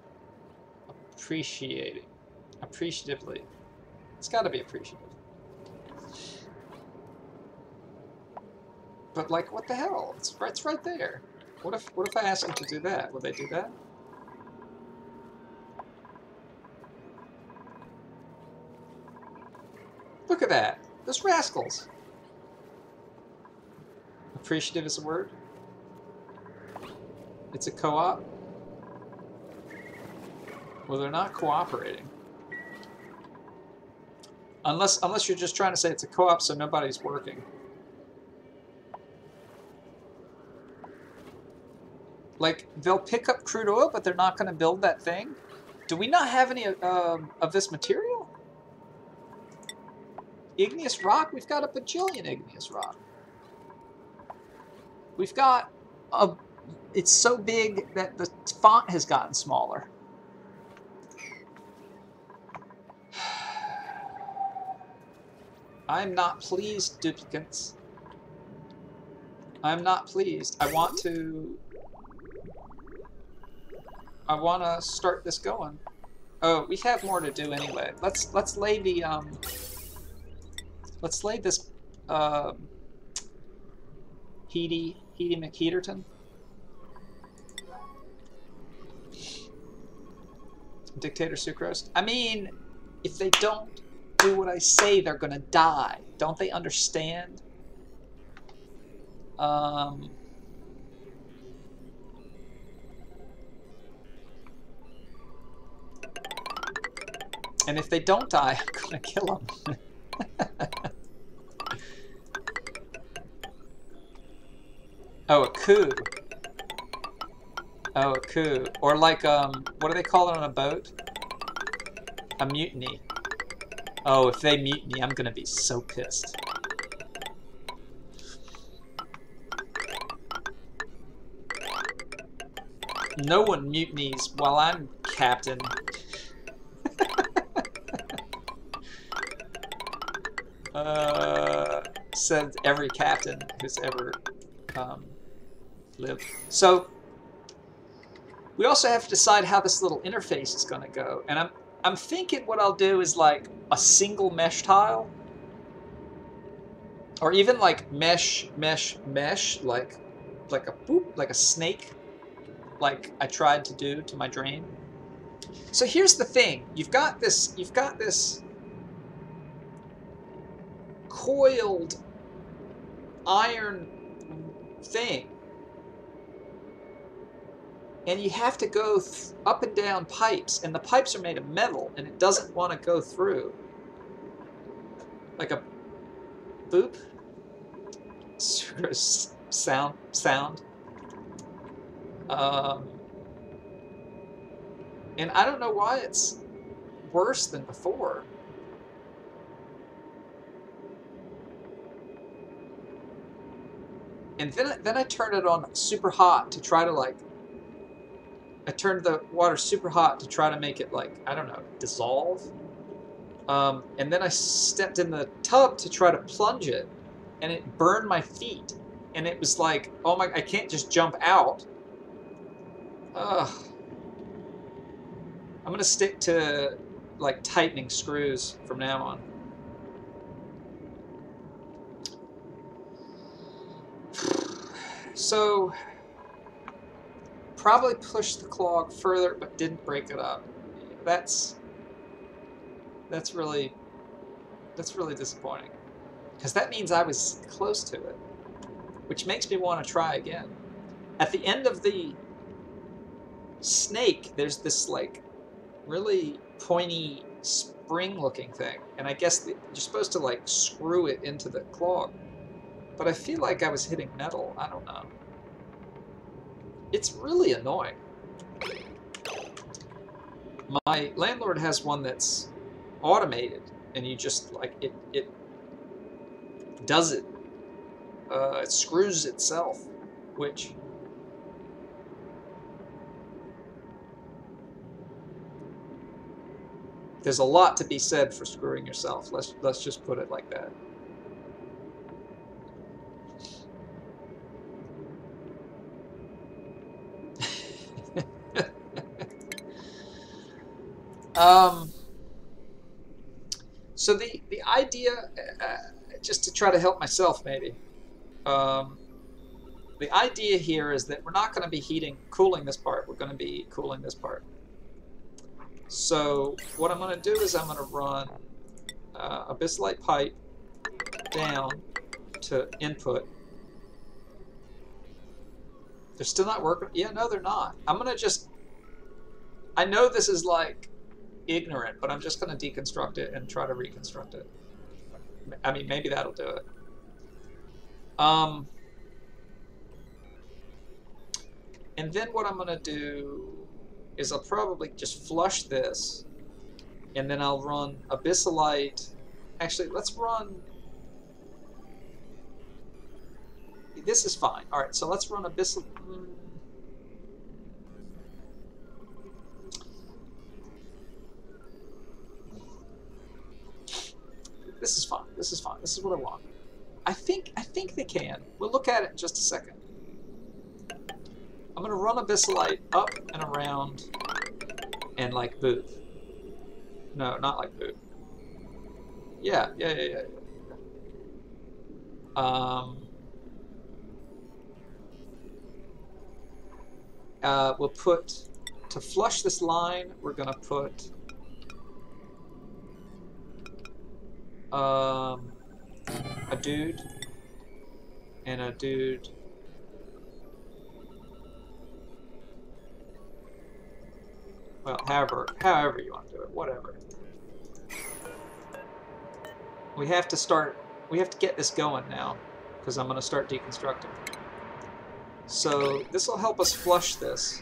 appreciating. Appreciatively. It's got to be appreciative. But like, what the hell? It's right there. What if I ask them to do that? Will they do that? Look at that. Those rascals. Appreciative is a word. It's a co-op. Well, they're not cooperating. Unless you're just trying to say it's a co-op so nobody's working. Like, they'll pick up crude oil, but they're not going to build that thing? Do we not have any of this material? Igneous rock? We've got a bajillion igneous rock. We've got a... It's so big that the font has gotten smaller. I'm not pleased, duplicates. I'm not pleased. I want to start this going. Oh, we have more to do anyway. Let's lay the let's lay this Heedy McHeaterton. Dictator Sucrose. I mean, if they don't do what I say, they're gonna die. Don't they understand? And if they don't die, I'm gonna kill them. Oh, a coup. Oh, a coup. Or like, what do they call it on a boat? A mutiny. Oh, if they mutiny, I'm gonna be so pissed. No one mutinies while I'm captain. Said every captain who's ever lived. So we also have to decide how this little interface is going to go, and I'm thinking what I'll do is like a single mesh tile, or even like mesh, like a boop, like a snake, like I tried to do to my drain. So here's the thing: you've got this coiled iron thing, and you have to go up and down pipes, and the pipes are made of metal, and it doesn't want to go through. Like a boop. Sound. And I don't know why it's worse than before. And then I turned it on super hot to try to like... I turned the water super hot to try to make it like, I don't know, dissolve. And then I stepped in the tub to try to plunge it, and it burned my feet. And it was like, oh my, I can't just jump out. Ugh. I'm gonna stick to like tightening screws from now on. So, probably pushed the clog further, but didn't break it up. That's really disappointing, because that means I was close to it, which makes me want to try again. At the end of the snake, there's this like really pointy spring-looking thing, and I guess you're supposed to like screw it into the clog. But I feel like I was hitting metal. I don't know. It's really annoying. My landlord has one that's automated, and you just like it does it. It screws itself, which there's a lot to be said for screwing yourself. Let's just put it like that. So the idea, just to try to help myself maybe, the idea here is that we're not going to be cooling this part. We're going to be cooling this part. So what I'm going to do is I'm going to run a bisylite pipe down to input. They're still not working. Yeah, no, they're not. I'm going to just... I know this is like ignorant, but I'm just going to deconstruct it and try to reconstruct it. I mean, maybe that'll do it. And then what I'm going to do is I'll probably just flush this, and then I'll run a bisylite. Actually, let's run... This is fine. All right, so let's run a bisylite. This is fine. This is fine. This is what I want. I think they can. We'll look at it in just a second. I'm going to run a bisylite up and around and like move. No, not like move. Yeah. We'll put, to flush this line, we're going to put a dude and a dude. Well, however you want to do it, whatever. We have to get this going now, because I'm going to start deconstructing. So this will help us flush this.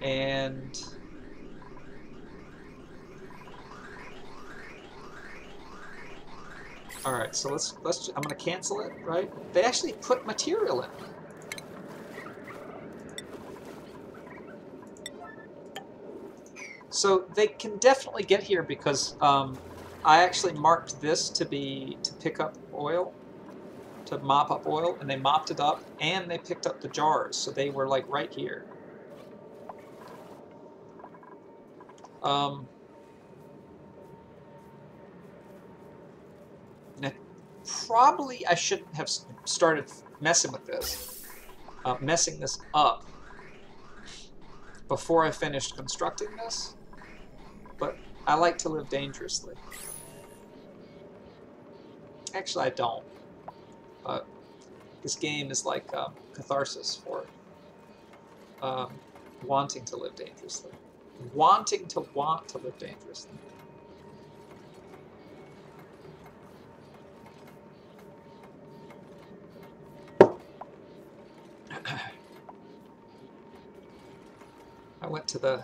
And all right, so let's I'm going to cancel it, right? They actually put material in it. So they can definitely get here because I actually marked this to pick up oil, to mop up oil, and they mopped it up, and they picked up the jars, so they were like right here. Now, probably I shouldn't have started messing with this, messing this up before I finished constructing this. But I like to live dangerously. Actually, I don't. But this game is like catharsis for wanting to live dangerously. Wanting to want to live dangerously. I went to the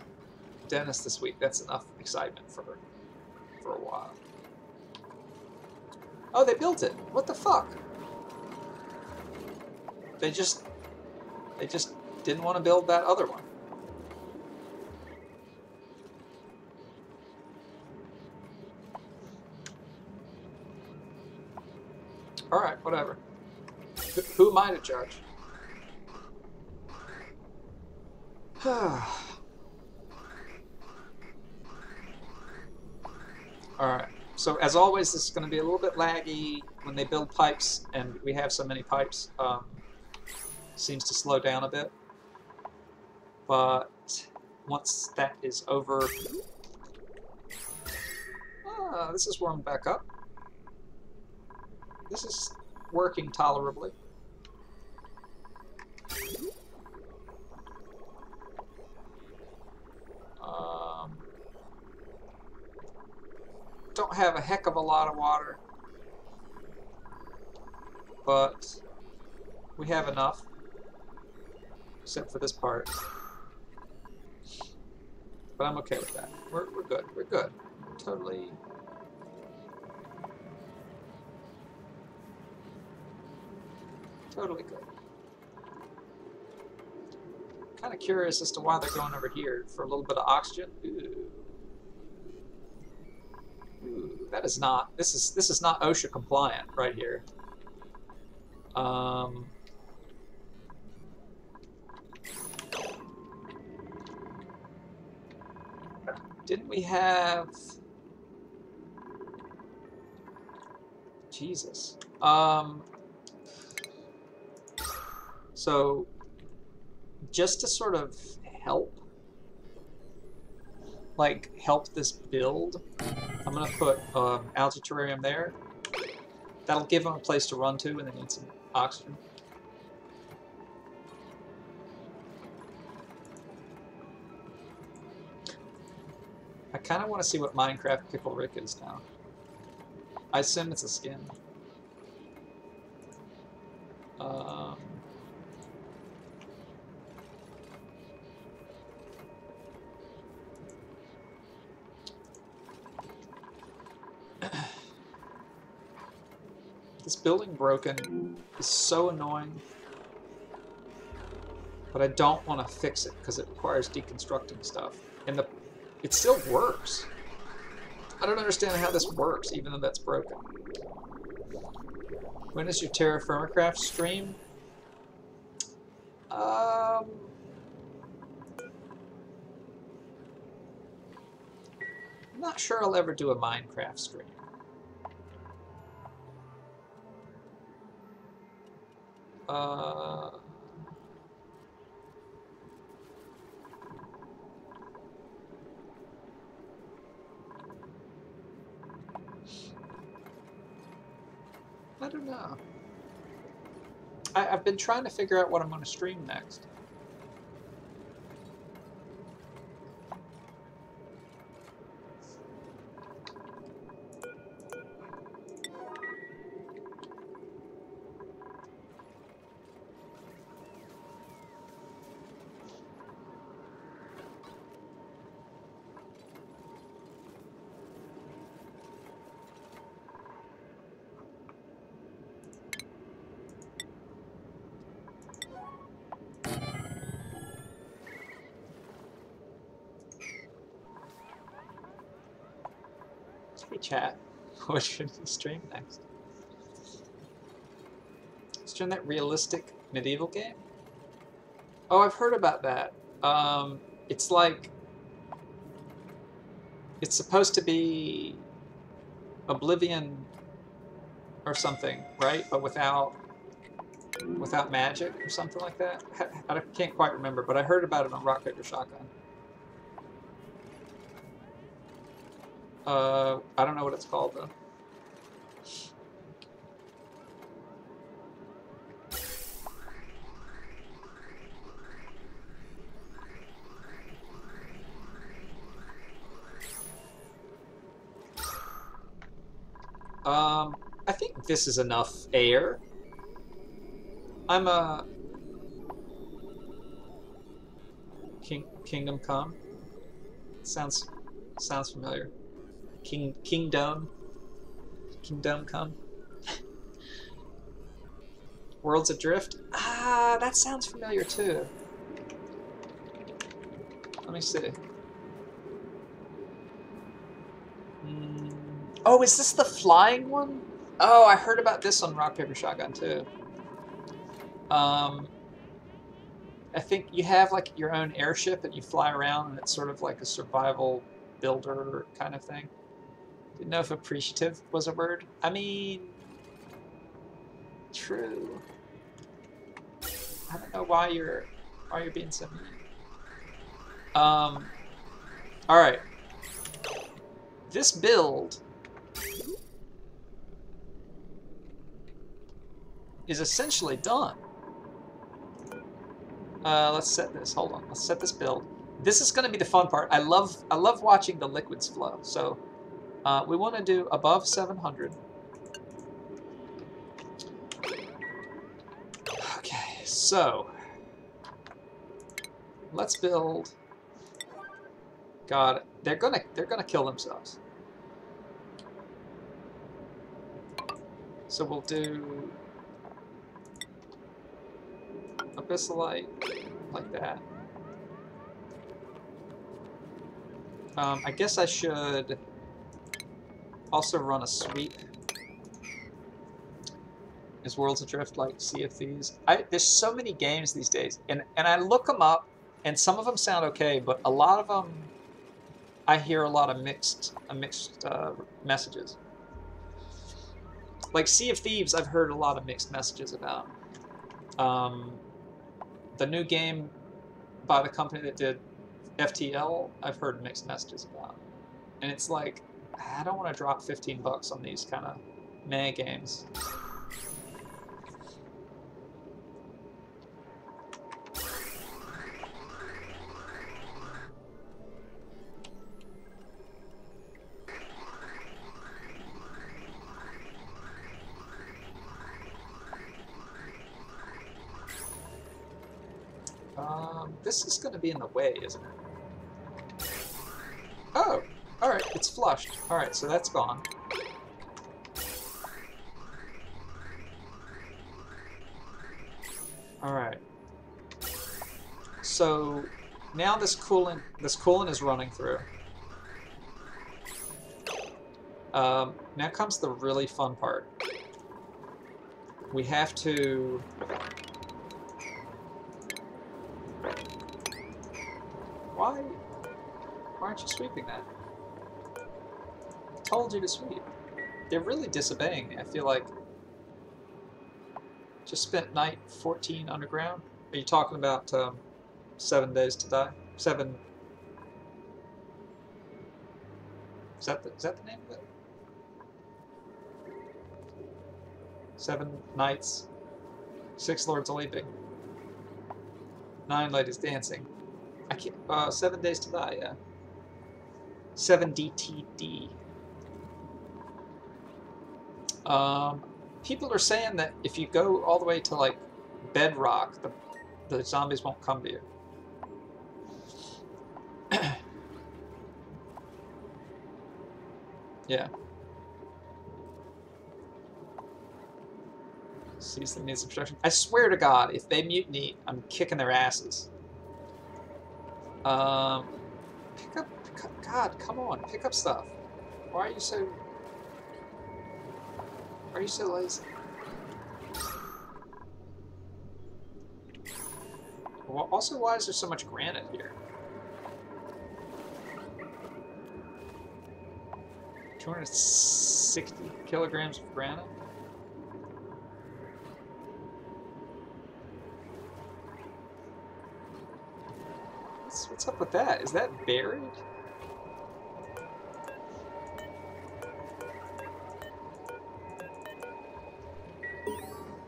dentist this week. That's enough excitement for a while. Oh, they built it. What the fuck? They just didn't want to build that other one. All right, whatever. Who am I to judge? Alright, so as always, this is going to be a little bit laggy when they build pipes, and we have so many pipes. Seems to slow down a bit. But once that is over... this is warming back up. This is working tolerably. have a heck of a lot of water, but we have enough, except for this part. But I'm okay with that. We're good. We're good. Totally. Totally good. Kind of curious as to why they're going over here for a little bit of oxygen. Ooh. Ooh, that is not. This is not OSHA compliant right here. Didn't we have? Jesus. So, just to sort of help, help this build, I'm gonna put algae terrarium there. That'll give them a place to run to when they need some oxygen. I kind of want to see what Minecraft Pickle Rick is now. I assume it's a skin. This building broken is so annoying, but I don't want to fix it because it requires deconstructing stuff. And it still works. I don't understand how this works, even though that's broken. When is your Terra Firmacraft stream? I'm not sure I'll ever do a Minecraft stream. I don't know. I've been trying to figure out what I'm going to stream next. Hey chat, what should we stream next? Stream that realistic medieval game? Oh, I've heard about that. It's like, it's supposed to be Oblivion or something, right? But without magic or something like that. I can't quite remember, but I heard about it on Rock Paper Shotgun. I don't know what it's called though. I think this is enough air. I'm a Kingdom Come. Sounds familiar. Kingdom Come. Worlds Adrift. Ah, that sounds familiar too. Let me see. Oh, is this the flying one? Oh, I heard about this on Rock Paper Shotgun too. I think you have like your own airship and you fly around, and it's sort of like a survival builder kind of thing. Didn't know if appreciative was a word. I mean, true. I don't know why you're being so mean. All right. This build is essentially done. Let's set this. Hold on. Let's set this build. This is going to be the fun part. I love watching the liquids flow. So We want to do above 700. Okay, so let's build. God, they're gonna kill themselves. So we'll do Abyssalite like that. I guess I should also run a sweep. Is Worlds Adrift like Sea of Thieves? There's so many games these days, and I look them up, and some of them sound okay, but a lot of them I hear a lot of mixed messages. Like Sea of Thieves, I've heard a lot of mixed messages about. The new game by the company that did FTL, I've heard mixed messages about. And it's like, I don't want to drop 15 bucks on these kind of meh games. This is going to be in the way, isn't it? Oh, alright, it's flushed. Alright, so that's gone. Alright. So now this coolant is running through. Now comes the really fun part. We have to... Why aren't you sweeping that? I told you to sweep. They're really disobeying me. I feel like... Just spent night 14 underground? Are you talking about 7 days to die? 7... Is that the name of it? 7 nights. 6 lords a-leaping. 9 ladies dancing. I can't... 7 days to die, yeah. 7 DTD. People are saying that if you go all the way to, like, bedrock, the zombies won't come to you. Yeah. Cease the means of obstruction. I swear to God, if they mutiny, I'm kicking their asses. Pick up... God, come on, pick up stuff. Why are you so... Why are you so lazy? Well, also, why is there so much granite here? 260 kilograms of granite? What's up with that? Is that buried?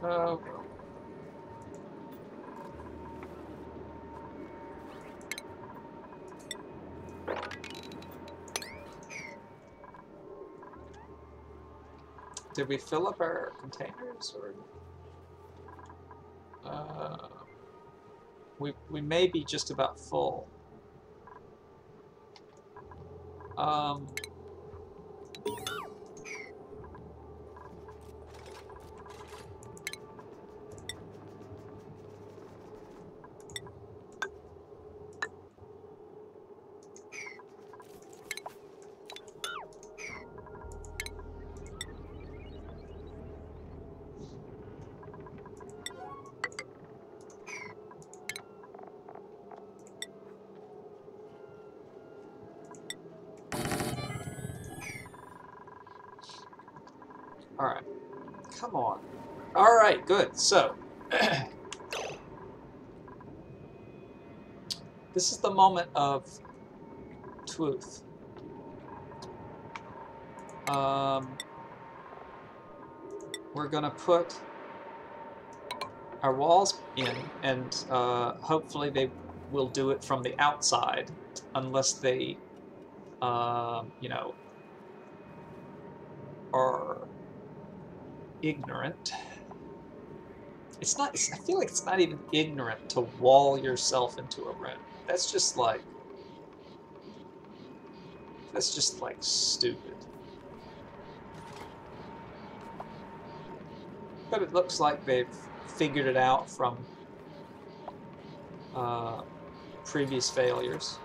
Oh. Did we fill up our containers, or we may be just about full. Alright. Come on. Alright, good. So, this is the moment of truth. We're going to put our walls in, and hopefully they will do it from the outside, unless they, you know, are ignorant. It's not. I feel like it's not even ignorant to wall yourself into a room. That's just like stupid. But it looks like they've figured it out from previous failures.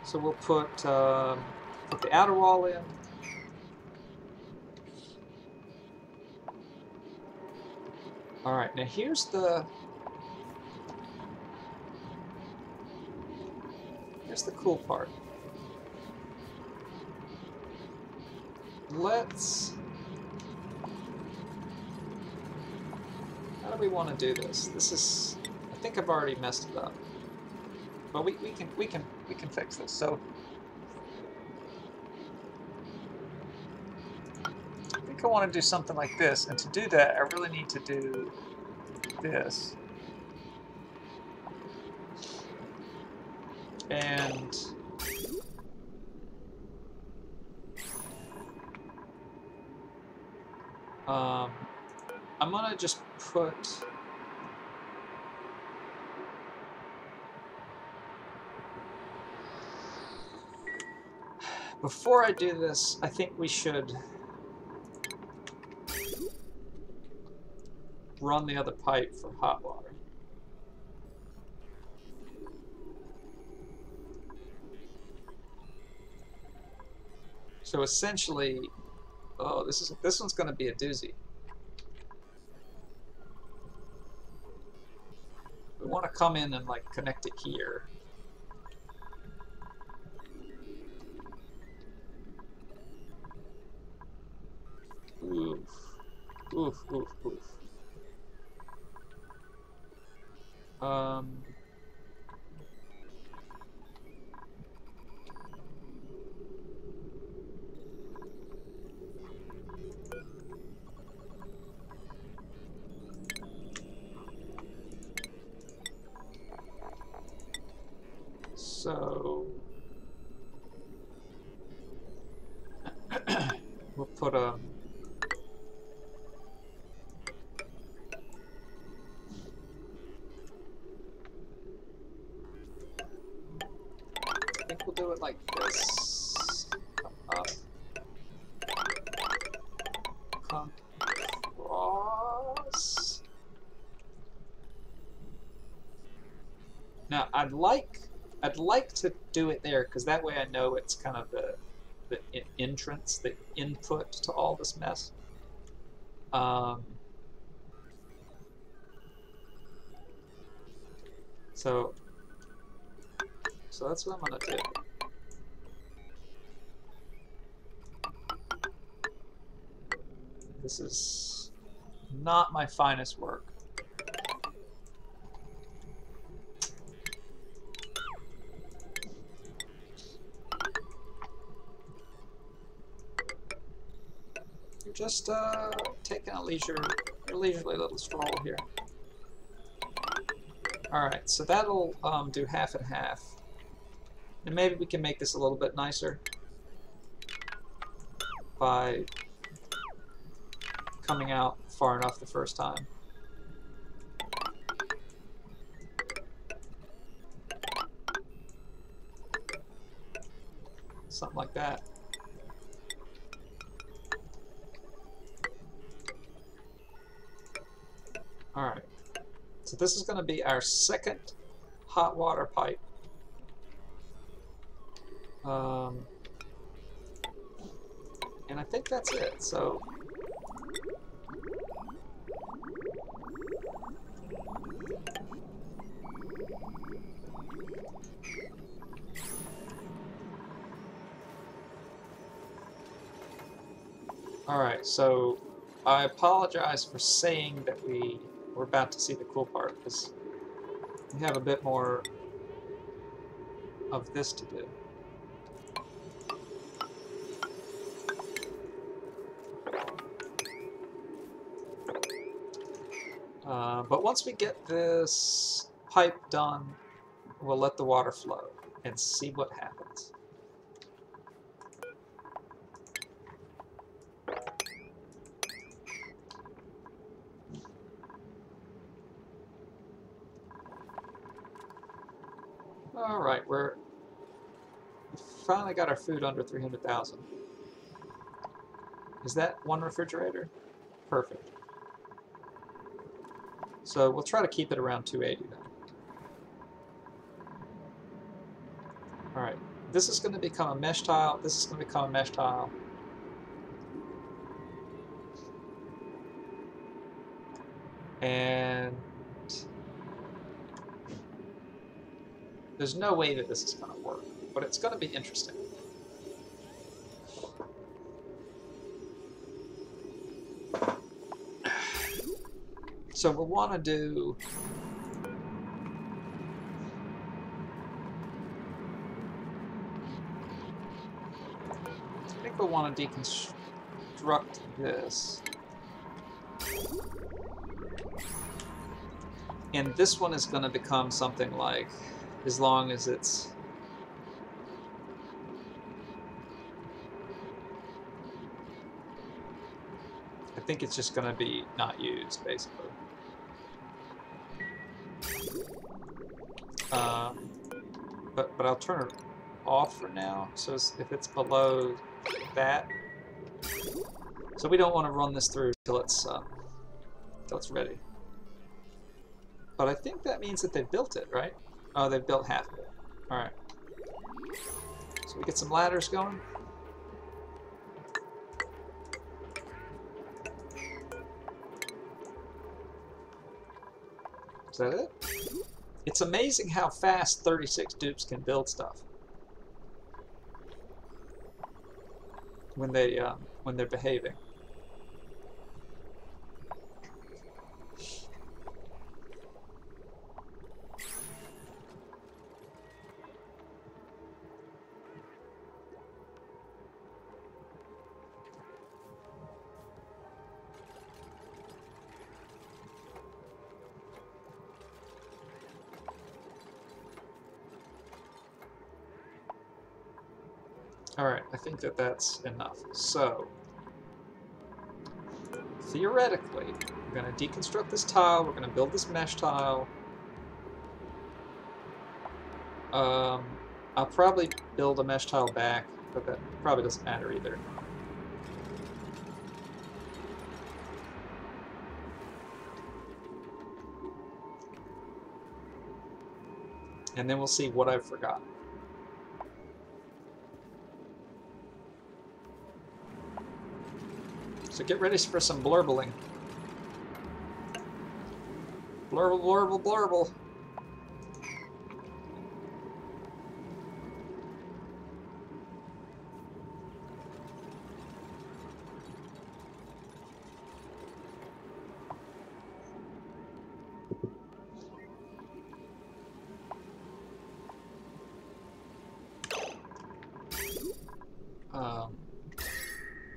So we'll put the outer wall in. All right, now here's the cool part. How do we want to do this? This is, I think I've already messed it up. But we can fix this. So I think I want to do something like this, and to do that I really need to do this. And I'm gonna just put before I do this, I think we should run the other pipe for hot water. So essentially, oh, this one's going to be a doozy. We want to come in and like connect it here. Oof, oof, oof, oof. So we'll put a I think we'll do it like this. Come across. Now I'd like to do it there because that way I know it's kind of the entrance, the input to all this mess. So that's what I'm gonna do. This is not my finest work. You're just taking a leisurely little stroll here. Alright, so that'll do half and half. And maybe we can make this a little bit nicer by coming out far enough the first time. Something like that. Alright, so this is going to be our second hot water pipe. And I think that's it, so alright, so I apologize for saying that we're about to see the cool part, because we have a bit more of this to do. But once we get this pipe done, we'll let the water flow and see what happens. All right, we finally got our food under 300,000. Is that one refrigerator? Perfect. So we'll try to keep it around 280 then. All right, this is going to become a mesh tile. This is going to become a mesh tile. And there's no way that this is going to work, but it's going to be interesting. So we'll want to do... I think we'll want to deconstruct this. And this one is going to become something like, as long as it's... I think it's just going to be not used, basically. But I'll turn it off for now, so if it's below that. So we don't want to run this through till it's ready. But I think that means that they built it, right? Oh, they built half of it. All right. So we get some ladders going. Is that it? It's amazing how fast 36 dupes can build stuff when they're behaving. Alright, I think that that's enough. So, theoretically, we're going to deconstruct this tile, we're going to build this mesh tile. I'll probably build a mesh tile back, but that probably doesn't matter either. And then we'll see what I've forgotten. So get ready for some blurbling. Blurble, blurble, blurble.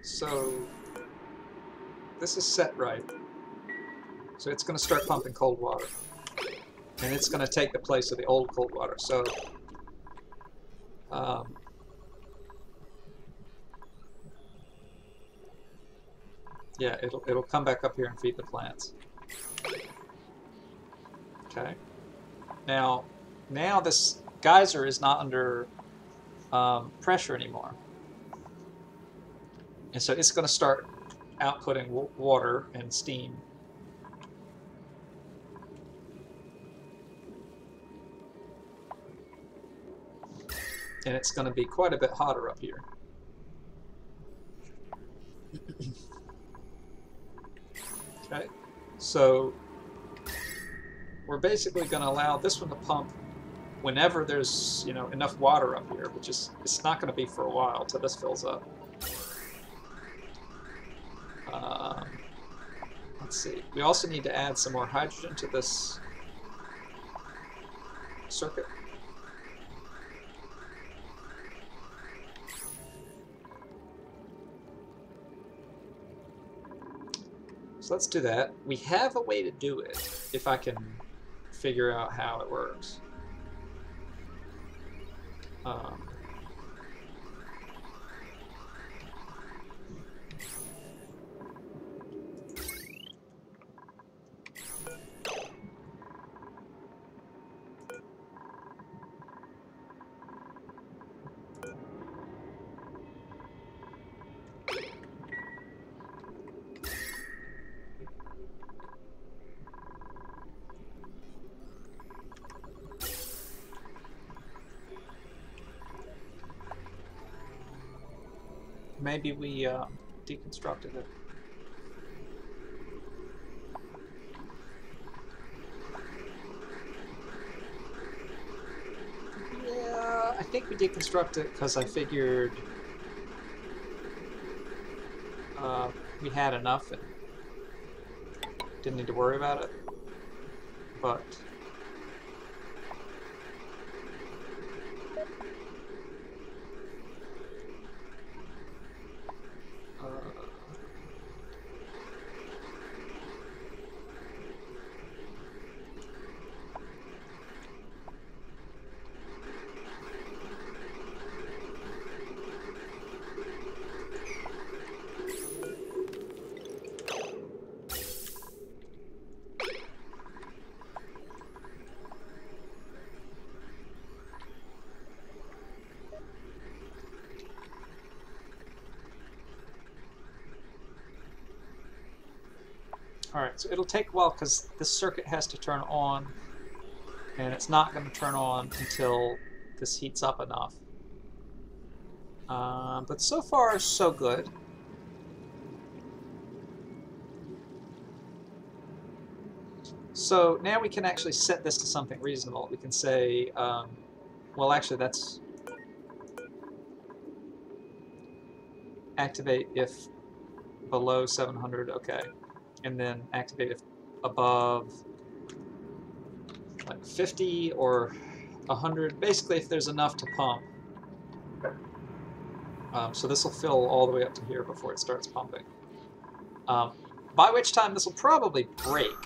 So this is set right. So it's going to start pumping cold water. And it's going to take the place of the old cold water. So yeah, it'll come back up here and feed the plants. Okay. Now this geyser is not under pressure anymore. And so it's going to start outputting water and steam. And it's going to be quite a bit hotter up here. Okay, so we're basically going to allow this one to pump whenever there's, you know, enough water up here, which is, it's not going to be for a while till this fills up. Let's see. We also need to add some more hydrogen to this circuit. So let's do that. We have a way to do it, if I can figure out how it works. maybe we deconstructed it. Yeah, I think we deconstructed it because I figured we had enough and didn't need to worry about it. But alright, so it'll take a while because this circuit has to turn on, and it's not going to turn on until this heats up enough. But so far, so good. So now we can actually set this to something reasonable. We can say, well, actually, that's activate if below 700, okay. And then activate if above like 50 or 100, basically if there's enough to pump. So this will fill all the way up to here before it starts pumping. By which time this will probably break.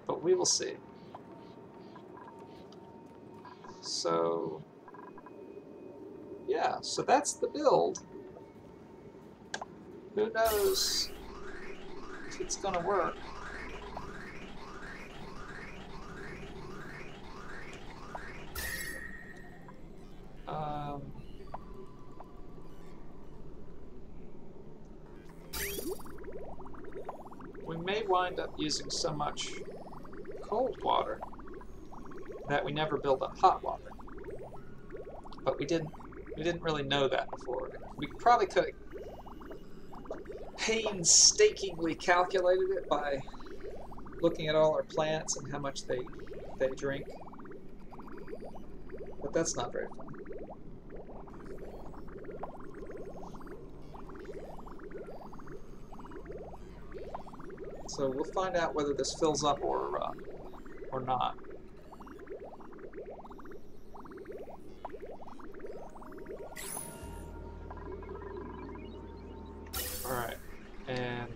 But we will see. So, yeah, so that's the build. Who knows if it's going to work. We may wind up using so much cold water that we never build up hot water. But we didn't really know that before. We probably could have painstakingly calculated it by looking at all our plants and how much they drink. But that's not very fun. So we'll find out whether this fills up or not. All right, and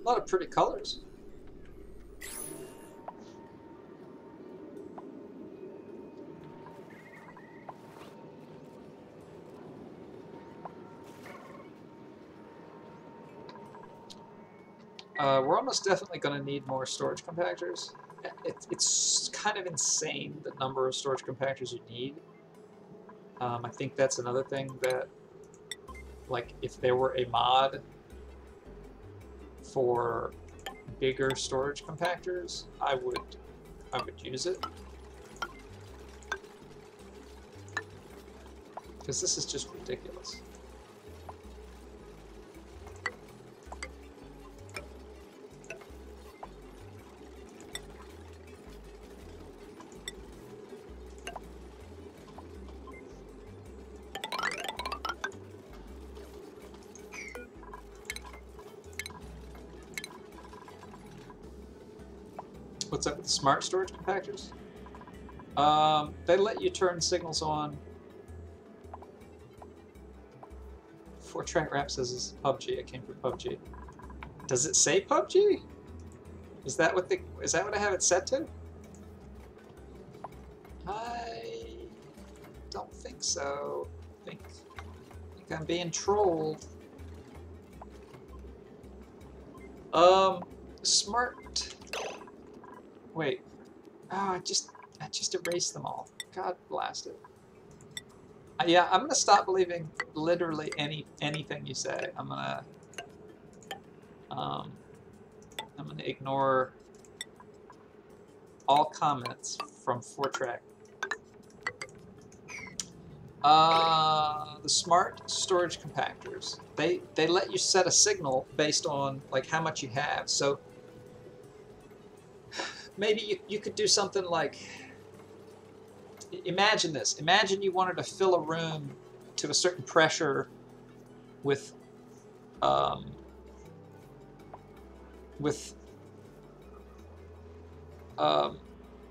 a lot of pretty colors. We're almost definitely going to need more storage compactors. It's kind of insane the number of storage compactors you need. I think that's another thing that, like, if there were a mod for bigger storage compactors, I would use it. Because this is just ridiculous. What's up with the smart storage compactors? They let you turn signals on. 4-track rap says it's PUBG. It came from PUBG. Does it say PUBG? Is that what I have it set to? I don't think so. I think I'm being trolled. Smart. Wait. Oh, I just erased them all. God blast it. Yeah, I'm gonna stop believing literally anything you say. I'm gonna ignore all comments from 4Track. The smart storage compactors. They let you set a signal based on like how much you have. So maybe you could do something like, imagine this. Imagine you wanted to fill a room to a certain pressure with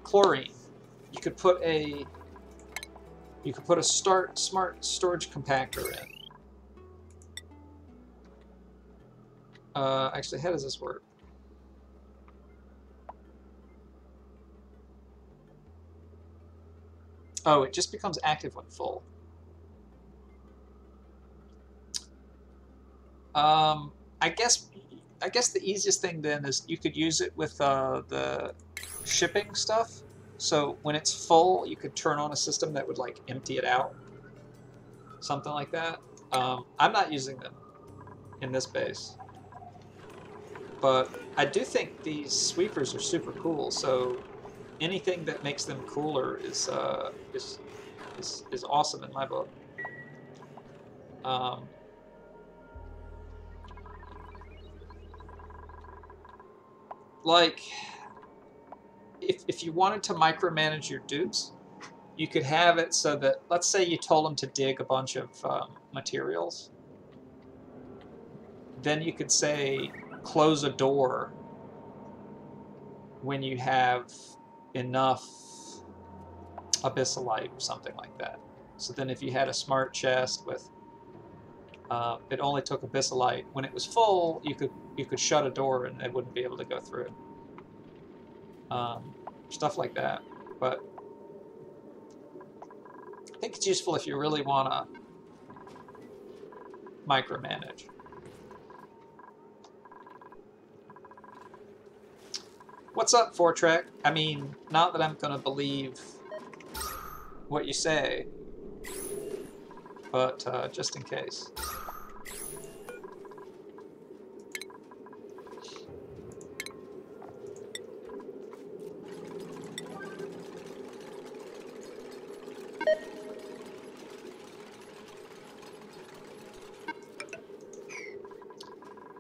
chlorine. You could put a smart storage compactor in. Actually, how does this work? Oh, it just becomes active when full. I guess the easiest thing then is you could use it with the shipping stuff. So when it's full, you could turn on a system that would like empty it out, something like that. I'm not using them in this base, but I do think these sweepers are super cool. So anything that makes them cooler is awesome in my book. Like, if you wanted to micromanage your dupes, you could have it so that, let's say you told them to dig a bunch of materials. Then you could say, close a door when you have enough abyssalite or something like that. So then if you had a smart chest with, it only took abyssalite, when it was full, you could shut a door and it wouldn't be able to go through. Stuff like that. But I think it's useful if you really want to micromanage. What's up, 4Track? I mean, not that I'm going to believe what you say, but just in case.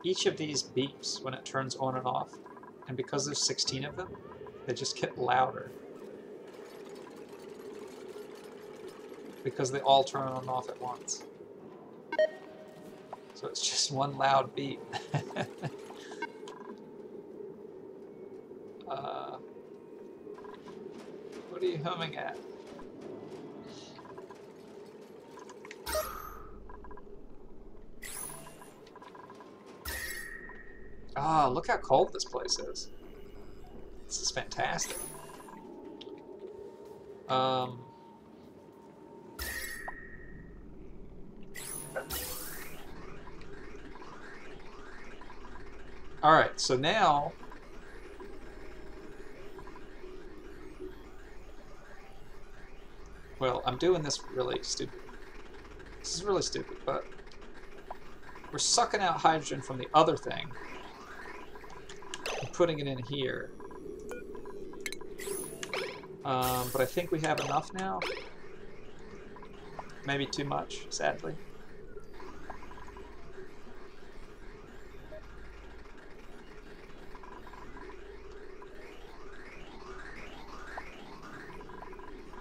Each of these beeps when it turns on and off, and because there's 16 of them, they just get louder. Because they all turn on and off at once. So it's just one loud beep. What are you humming at? Ah, look how cold this place is. This is fantastic. Alright, so now well, I'm doing this really stupid. This is really stupid, but we're sucking out hydrogen from the other thing and putting it in here. But I think we have enough now. Maybe too much, sadly.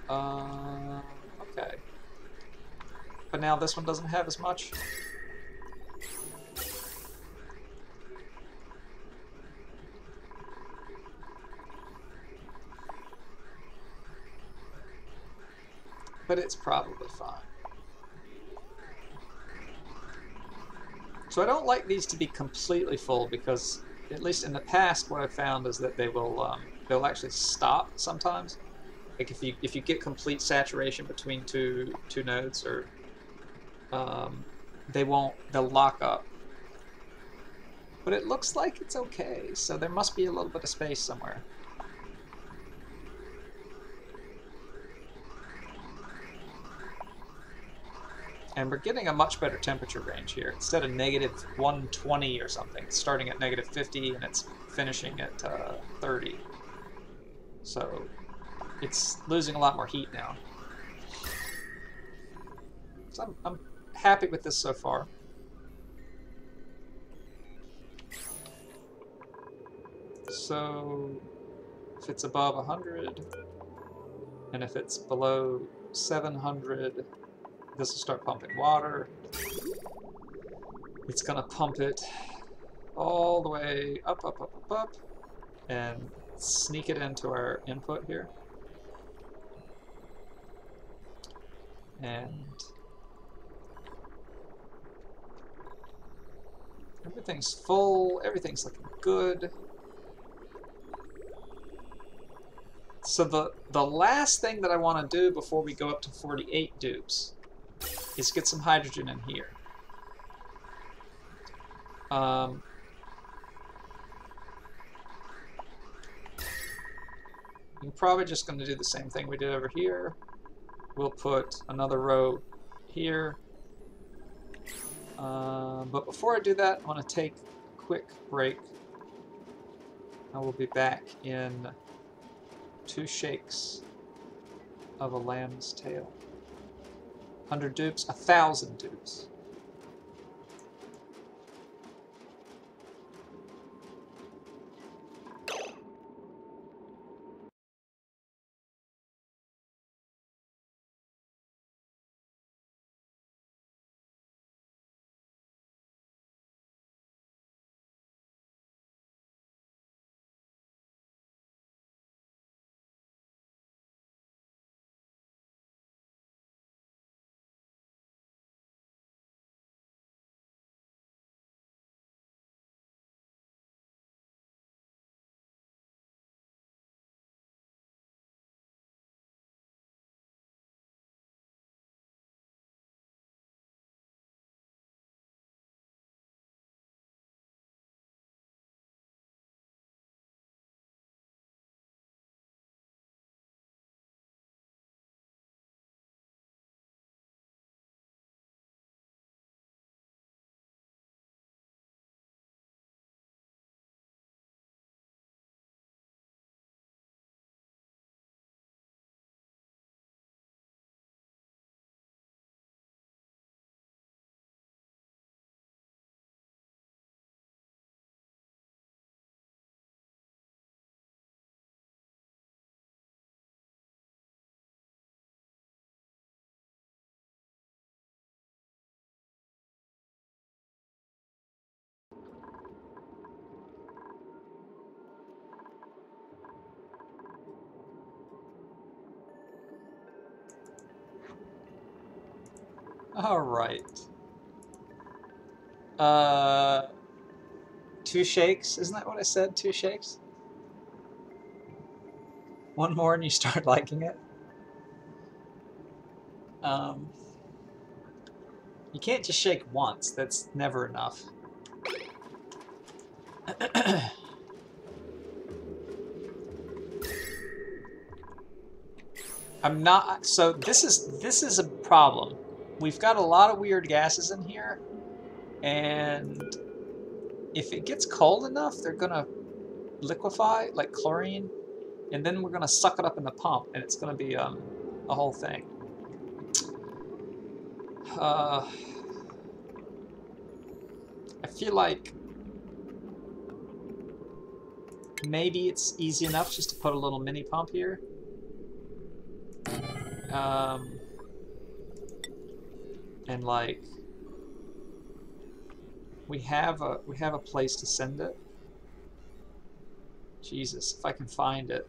Okay. But now this one doesn't have as much. But it's probably fine. So I don't like these to be completely full because, at least in the past, what I've found is that they will they'll actually stop sometimes. Like if you get complete saturation between two nodes, or they'll lock up. But it looks like it's okay, so there must be a little bit of space somewhere. And we're getting a much better temperature range here. Instead of negative 120 or something, it's starting at negative 50 and it's finishing at 30. So it's losing a lot more heat now. So I'm happy with this so far. So if it's above 100, and if it's below 700, this will start pumping water. It's gonna pump it all the way up, up, up, up, up, and sneak it into our input here. And everything's full, everything's looking good. So the last thing that I want to do before we go up to 48 dupes is get some hydrogen in here. We're probably just going to do the same thing we did over here. We'll put another row here. But before I do that, I want to take a quick break. I will be back in 2 shakes of a lamb's tail. 100 dupes, 1,000 dupes. All right. 2 shakes, isn't that what I said? 2 shakes? One more and you start liking it. You can't just shake once, that's never enough. I'm not, so this is a problem. We've got a lot of weird gases in here, and if it gets cold enough, they're gonna liquefy, like chlorine, and then we're gonna suck it up in the pump, and it's gonna be a whole thing. I feel like maybe it's easy enough just to put a little mini pump here. And like we have a place to send it. Jesus, if I can find it.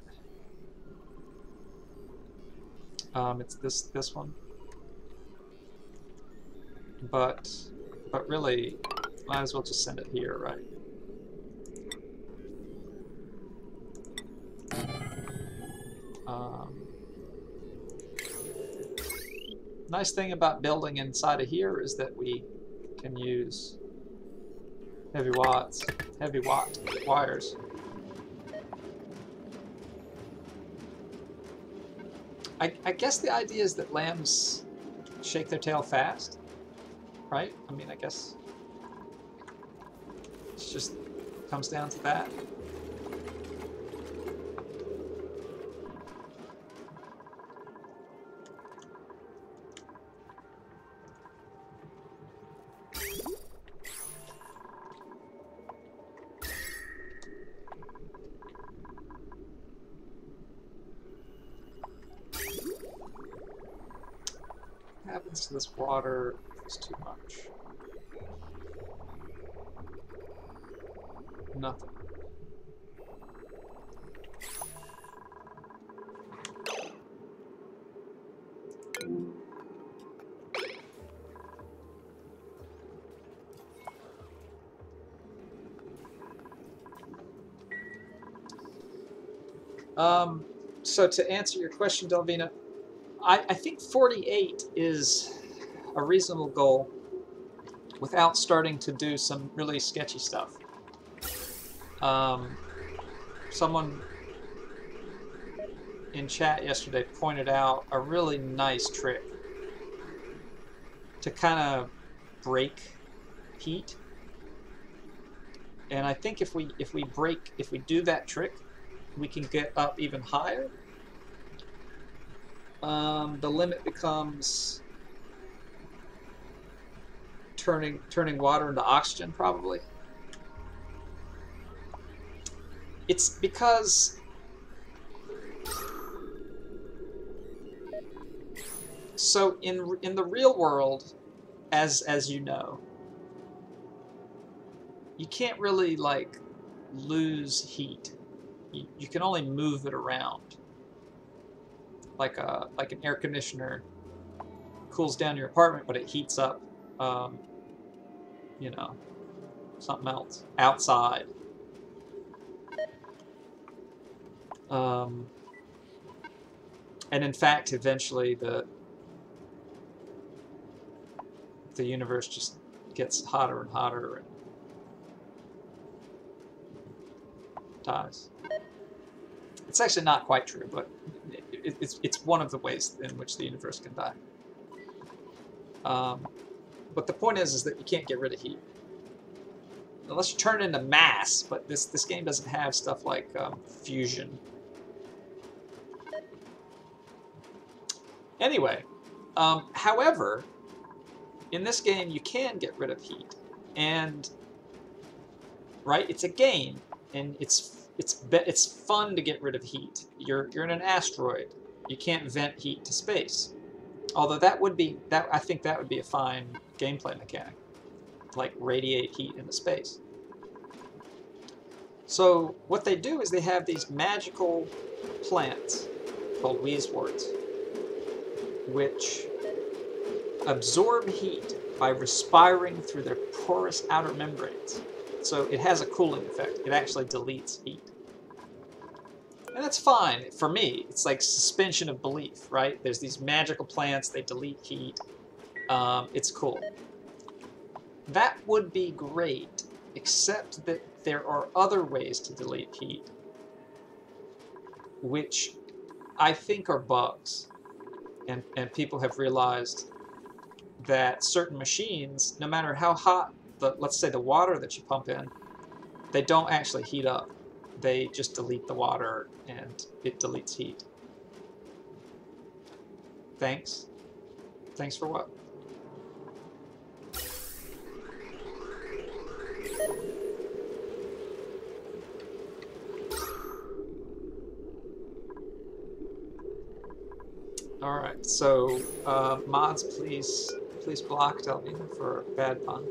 It's this one. But really, might as well just send it here, right? Nice thing about building inside of here is that we can use Heavy watts. Heavy watt wires. I guess the idea is that lambs shake their tail fast, right? I mean, I guess it just comes down to that. What happens to this water? It's too much. Nothing. So to answer your question, Delvina, I think 48 is a reasonable goal without starting to do some really sketchy stuff. Someone in chat yesterday pointed out a really nice trick to kind of break heat. And I think if we do that trick, we can get up even higher. The limit becomes turning water into oxygen, probably. It's because so in the real world, as you know, you can't really like lose heat. You can only move it around. Like an air conditioner cools down your apartment, but it heats up, you know, something else outside. And in fact, eventually the universe just gets hotter and hotter and dies. It's actually not quite true, but it's one of the ways in which the universe can die. But the point is that you can't get rid of heat unless you turn it into mass. But this game doesn't have stuff like fusion. Anyway, however, in this game you can get rid of heat, and right, it's a game, and it's fun to get rid of heat. You're in an asteroid. You can't vent heat to space. Although I think that would be a fine gameplay mechanic, like radiate heat into space. So what they do is they have these magical plants called wheezeworts, which absorb heat by respiring through their porous outer membranes. So it has a cooling effect. It actually deletes heat. And that's fine for me. It's like suspension of belief, right? There's these magical plants, they delete heat. It's cool. That would be great, except that there are other ways to delete heat, which I think are bugs. And people have realized that certain machines, no matter how hot, let's say the water that you pump in, they don't actually heat up. They just delete the water and it deletes heat. Thanks. Thanks for what? Alright, so mods, please block Delvina for a bad pun.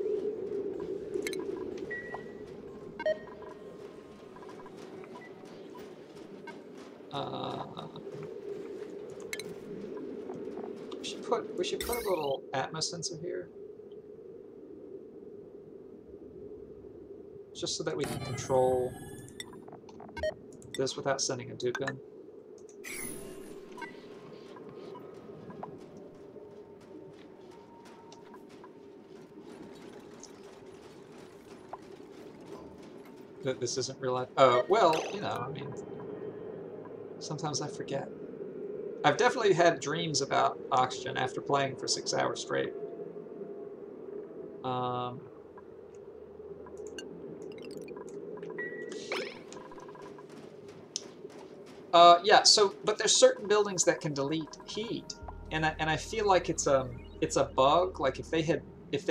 We should put a little Atmos sensor here, just so that we can control this without sending a dupe in. that this isn't real life. Oh, well, you know, I mean, sometimes I forget. I've definitely had dreams about Oxygen after playing for 6 hours straight. Yeah. So, but there's certain buildings that can delete heat, and I feel like it's a bug. Like if they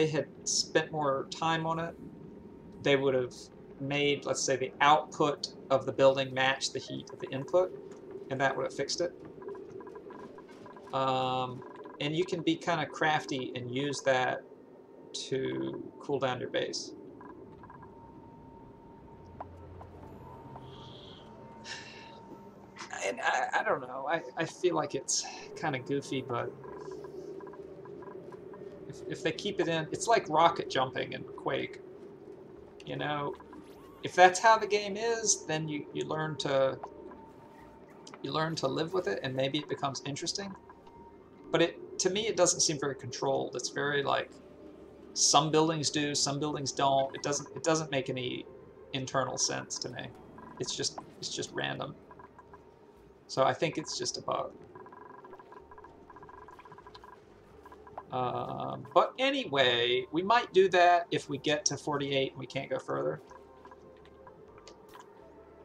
had spent more time on it, they would have made, let's say, the output of the building match the heat of the input, and that would have fixed it. And you can be kind of crafty and use that to cool down your base. And I don't know. I feel like it's kind of goofy, but if they keep it in, it's like rocket jumping in Quake. You know, if that's how the game is, then you learn to live with it, and maybe it becomes interesting. But to me, it doesn't seem very controlled. It's very like some buildings do, some buildings don't. It doesn't make any internal sense to me. It's just random. So I think it's just a bug. But anyway, we might do that if we get to 48 and we can't go further.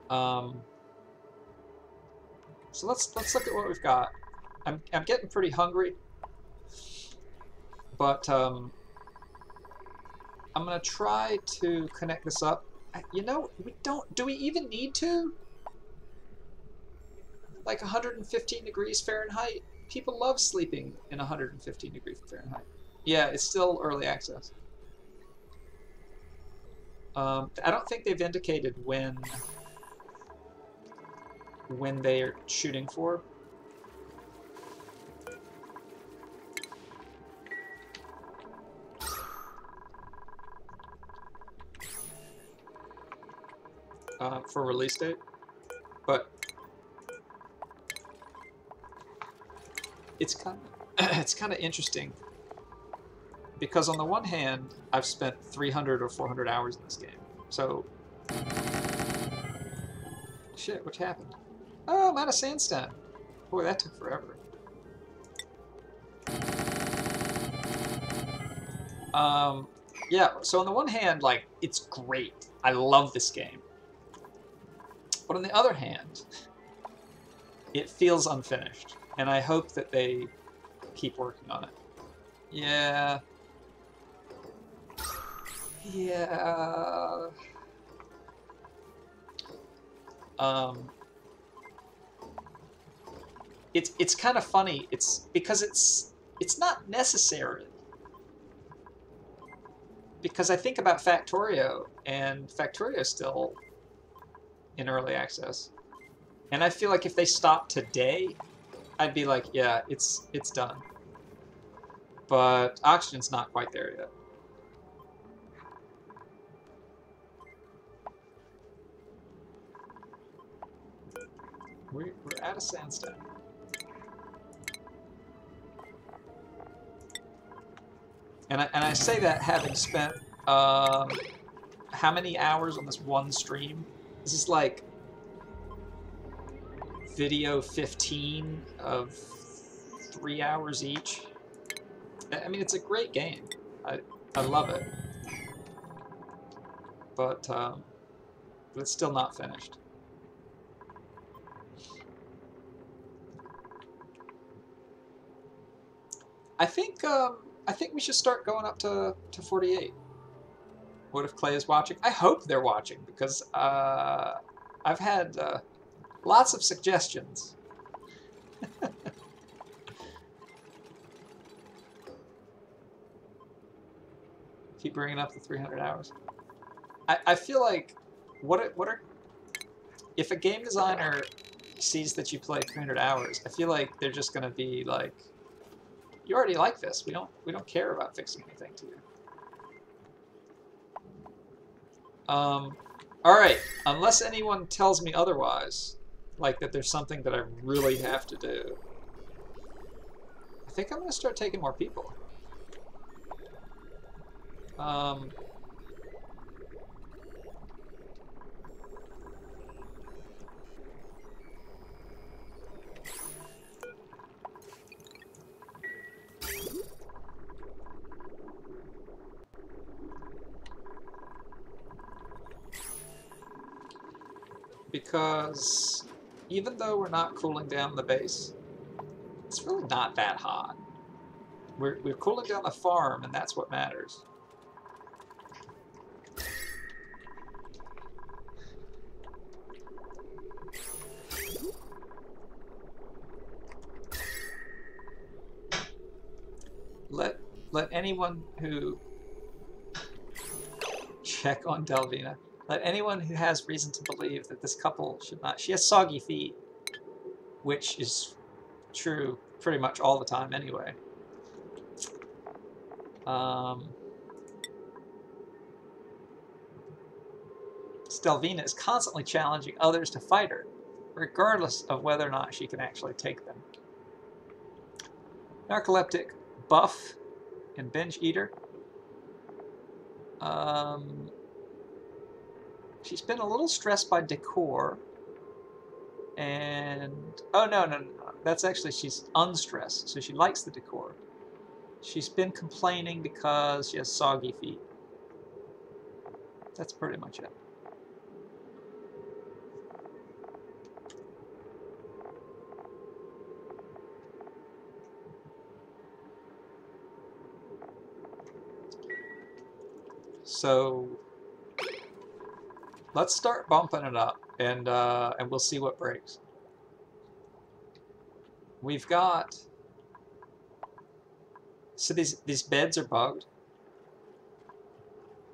So let's look at what we've got. I'm getting pretty hungry, but I'm gonna try to connect this up. You know, do we even need to? Like 115 degrees Fahrenheit? People love sleeping in 115 degrees Fahrenheit. Yeah, it's still early access. I don't think they've indicated when they're shooting for. For release date, but it's kind of interesting because on the one hand, I've spent 300 or 400 hours in this game. So, shit, what happened? Oh, I'm out of sandstone. Boy, that took forever. Yeah. So on the one hand, like, it's great. I love this game. But on the other hand, it feels unfinished, and I hope that they keep working on it. Yeah. Yeah. It's kind of funny. It's because it's not necessary. Because I think about Factorio, and Factorio is still in early access. And I feel like if they stopped today, I'd be like, yeah, it's done. But Oxygen's not quite there yet. We're out of sandstone. And I say that having spent how many hours on this one stream? This is like video 15 of 3 hours each. I mean, it's a great game. I love it. But it's still not finished. I think we should start going up to 48. What if Clay is watching? I hope they're watching, because I've had lots of suggestions. Keep bringing up the 300 hours. I feel like if a game designer sees that you play 300 hours, I feel like they're just gonna be like, you already like this. We don't care about fixing anything to you. All right. Unless anyone tells me otherwise, like that there's something that I really have to do, I think I'm gonna start taking more people. because even though we're not cooling down the base, it's really not that hot. We're cooling down the farm, and that's what matters. Let anyone who check on Delvina. Let anyone who has reason to believe that this couple should not. She has soggy feet, which is true pretty much all the time anyway. Delvina is constantly challenging others to fight her, regardless of whether or not she can actually take them. Narcoleptic, buff, and binge eater. She's been a little stressed by decor, and oh no, that's actually, she's unstressed, so she likes the decor. She's been complaining because she has soggy feet. That's pretty much it. So let's start bumping it up, and we'll see what breaks. We've got, so these beds are bugged.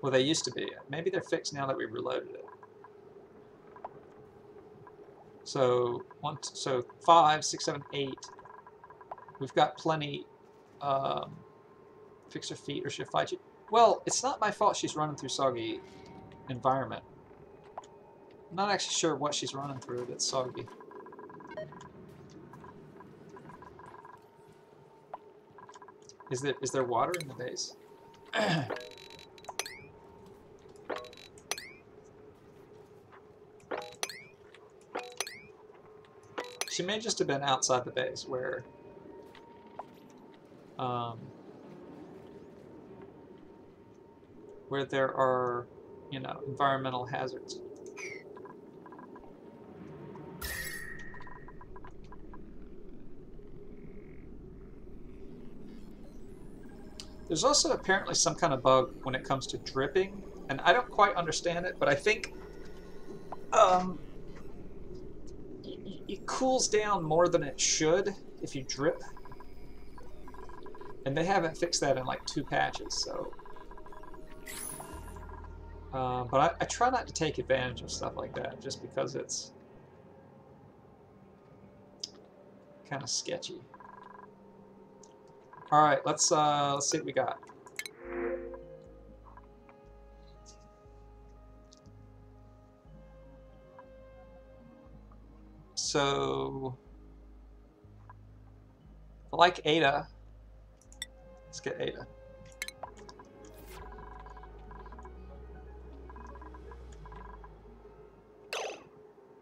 Well, they used to be. Maybe they're fixed now that we reloaded it. So 5, 6, 7, 8. We've got plenty. Fix her feet or she'll fight you. Well, it's not my fault she's running through soggy environment. I'm not actually sure what she's running through that's soggy. Is there water in the base? She may just have been outside the base where there are, you know, environmental hazards. There's also apparently some kind of bug when it comes to dripping, and I don't quite understand it, but I think it cools down more than it should if you drip. And they haven't fixed that in like 2 patches, so... but I try not to take advantage of stuff like that, just because it's kind of sketchy. All right, let's see what we got. So, I like Ada. Let's get Ada.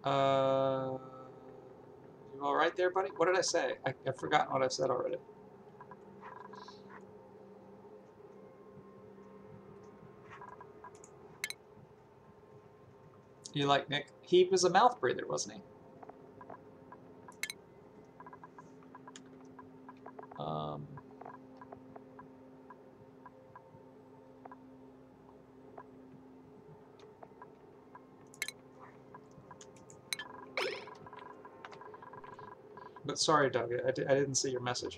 You all right there, buddy? What did I say? I've forgotten what I've said already. You like Nick? He was a mouth breather, wasn't he? But sorry, Doug, I didn't see your message.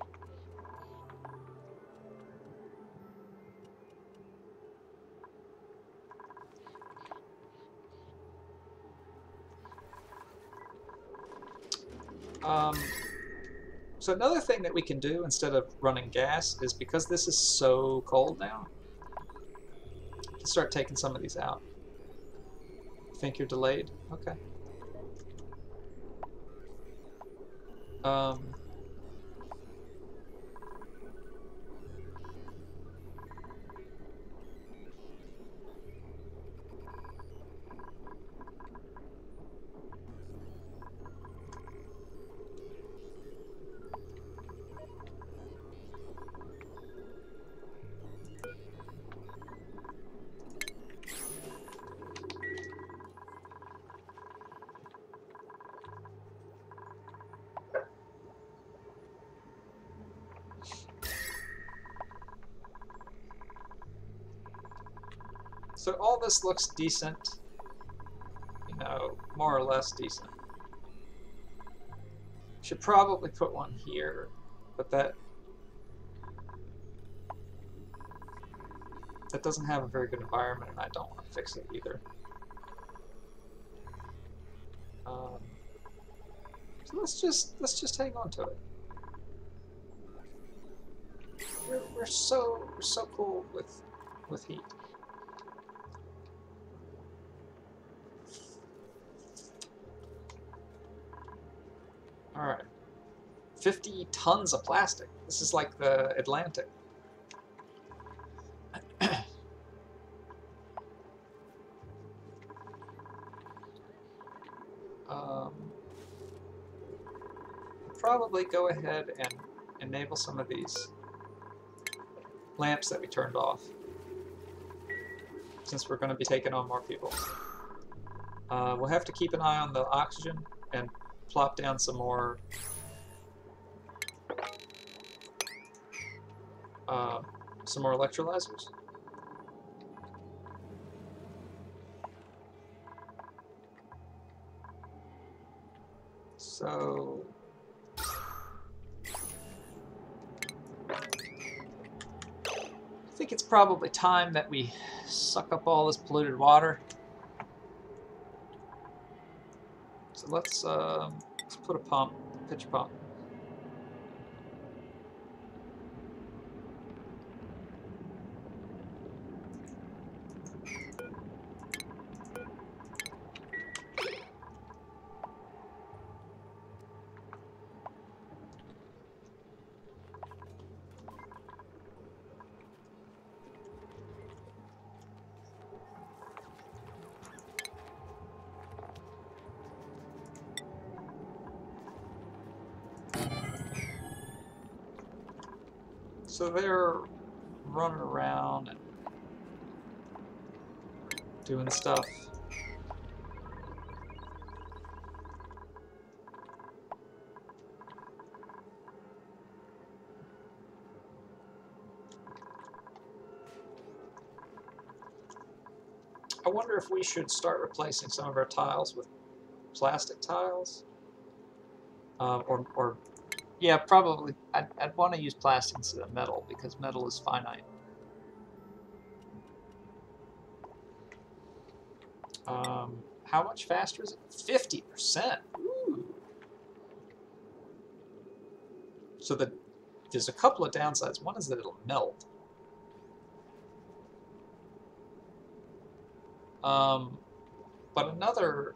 So another thing that we can do instead of running gas is, because this is so cold now, start taking some of these out. Think you're delayed? Okay. So all this looks decent, you know, more or less decent. Should probably put one here, but that doesn't have a very good environment, and I don't want to fix it either. So let's just hang on to it. We're so cool with heat. All right, 50 tons of plastic. This is like the Atlantic. Probably go ahead and enable some of these lamps that we turned off, since we're going to be taking on more people. We'll have to keep an eye on the oxygen and plop down some more electrolyzers. So I think it's probably time that we suck up all this polluted water. So let's put a pump, pitch pump. So they're running around and doing stuff. I wonder if we should start replacing some of our tiles with plastic tiles. Or yeah, probably. I'd want to use plastic instead of metal, because metal is finite. How much faster is it? 50%. Ooh. So there's a couple of downsides. One is that it'll melt. But another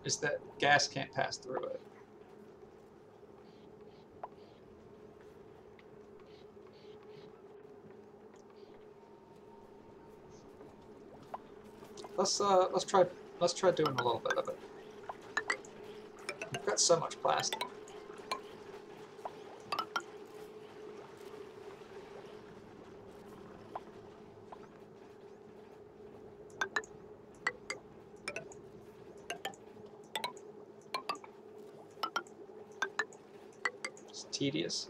is that gas can't pass through it. Let's try doing a little bit of it. We've got so much plastic. It's tedious.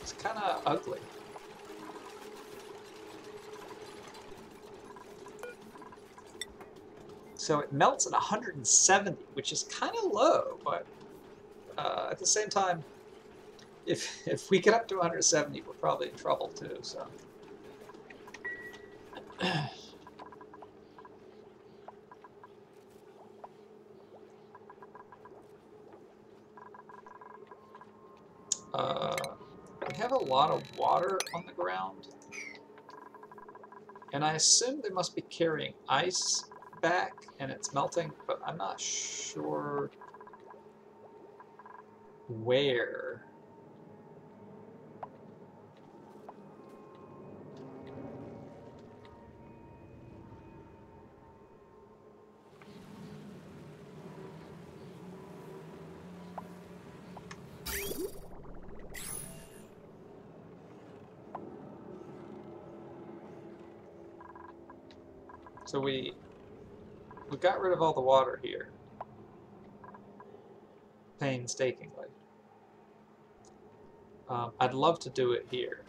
It's kind of ugly. So it melts at 170, which is kind of low, but at the same time, if we get up to 170, we're probably in trouble too. So. We have a lot of water on the ground, and I assume they must be carrying ice back and it's melting, but I'm not sure where. So we got rid of all the water here, painstakingly. I'd love to do it here.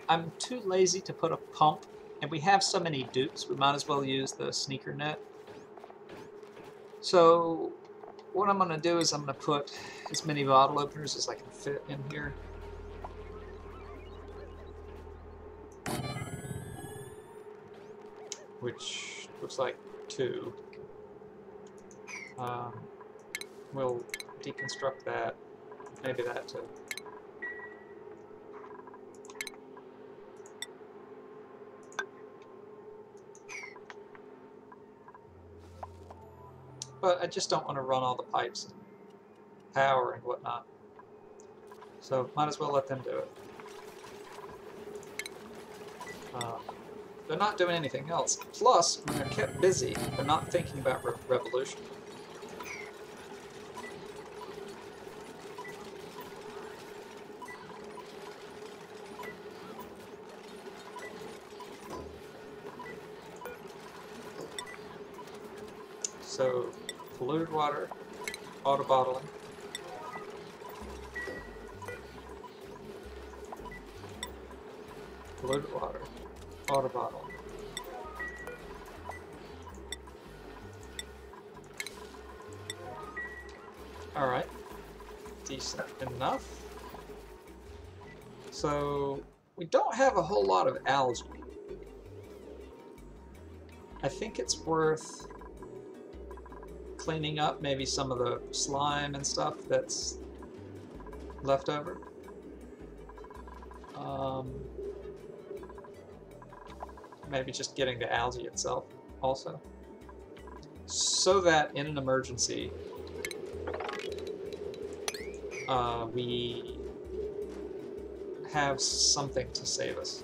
I'm too lazy to put a pump, and we have so many dupes, we might as well use the sneaker net. So what I'm going to do is I'm going to put as many bottle openers as I can fit in here. Which looks like 2. We'll deconstruct that, maybe that too. But I just don't want to run all the pipes and power and whatnot. So might as well let them do it. They're not doing anything else. Plus, when they're kept busy, they're not thinking about revolution. So, polluted water, auto bottling. Polluted water, auto bottling. Alright, decent enough. So, we don't have a whole lot of algae. I think it's worth cleaning up maybe some of the slime and stuff that's left over. Maybe just getting the algae itself also. So that in an emergency, we have something to save us.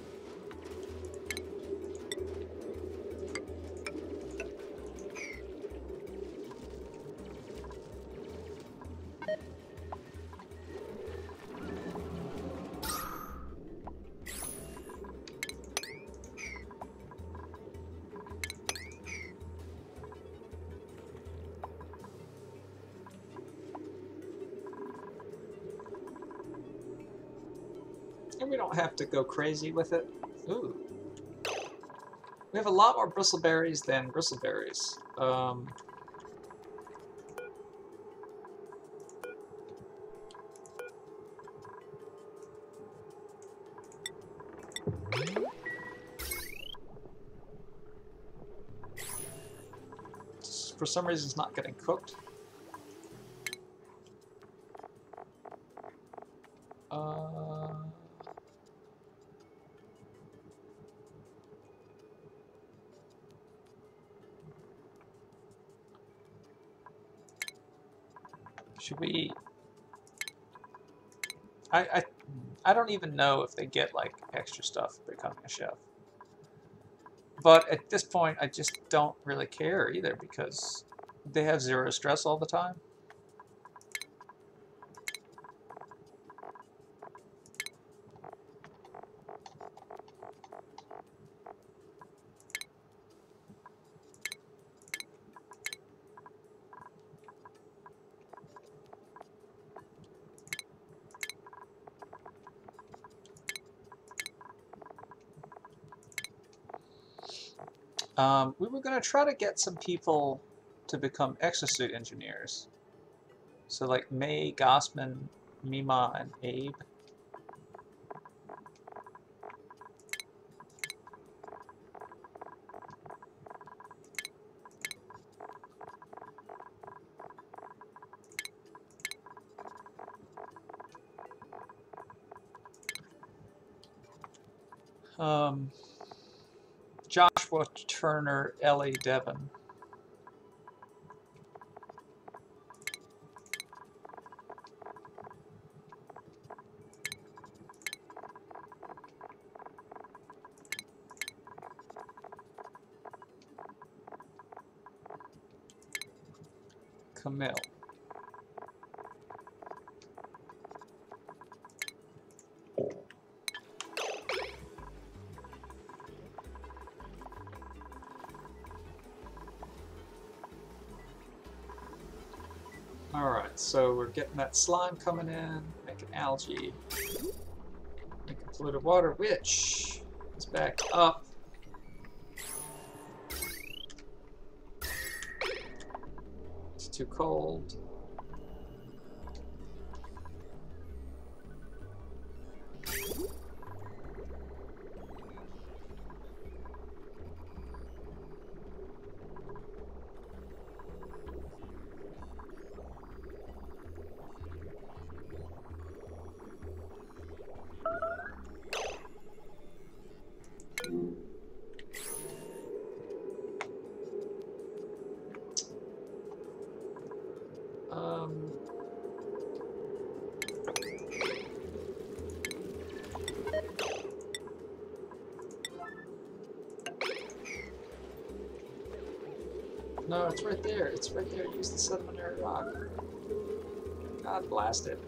And we don't have to go crazy with it. Ooh. We have a lot more bristleberries than bristleberries. For some reason, it's not getting cooked. Should we... I don't even know if they get like extra stuff for becoming a chef. But at this point, I just don't really care either because they have 0 stress all the time. We were going to try to get some people to become exosuit engineers. So like May, Gossman, Mima, and Abe. Joshua Turner, Ellie Devon. Camille. Alright, so we're getting that slime coming in, making algae, making polluted water, which is back up. It's too cold. No, it's right there. It's right there. Use the sedimentary rock. God blast it.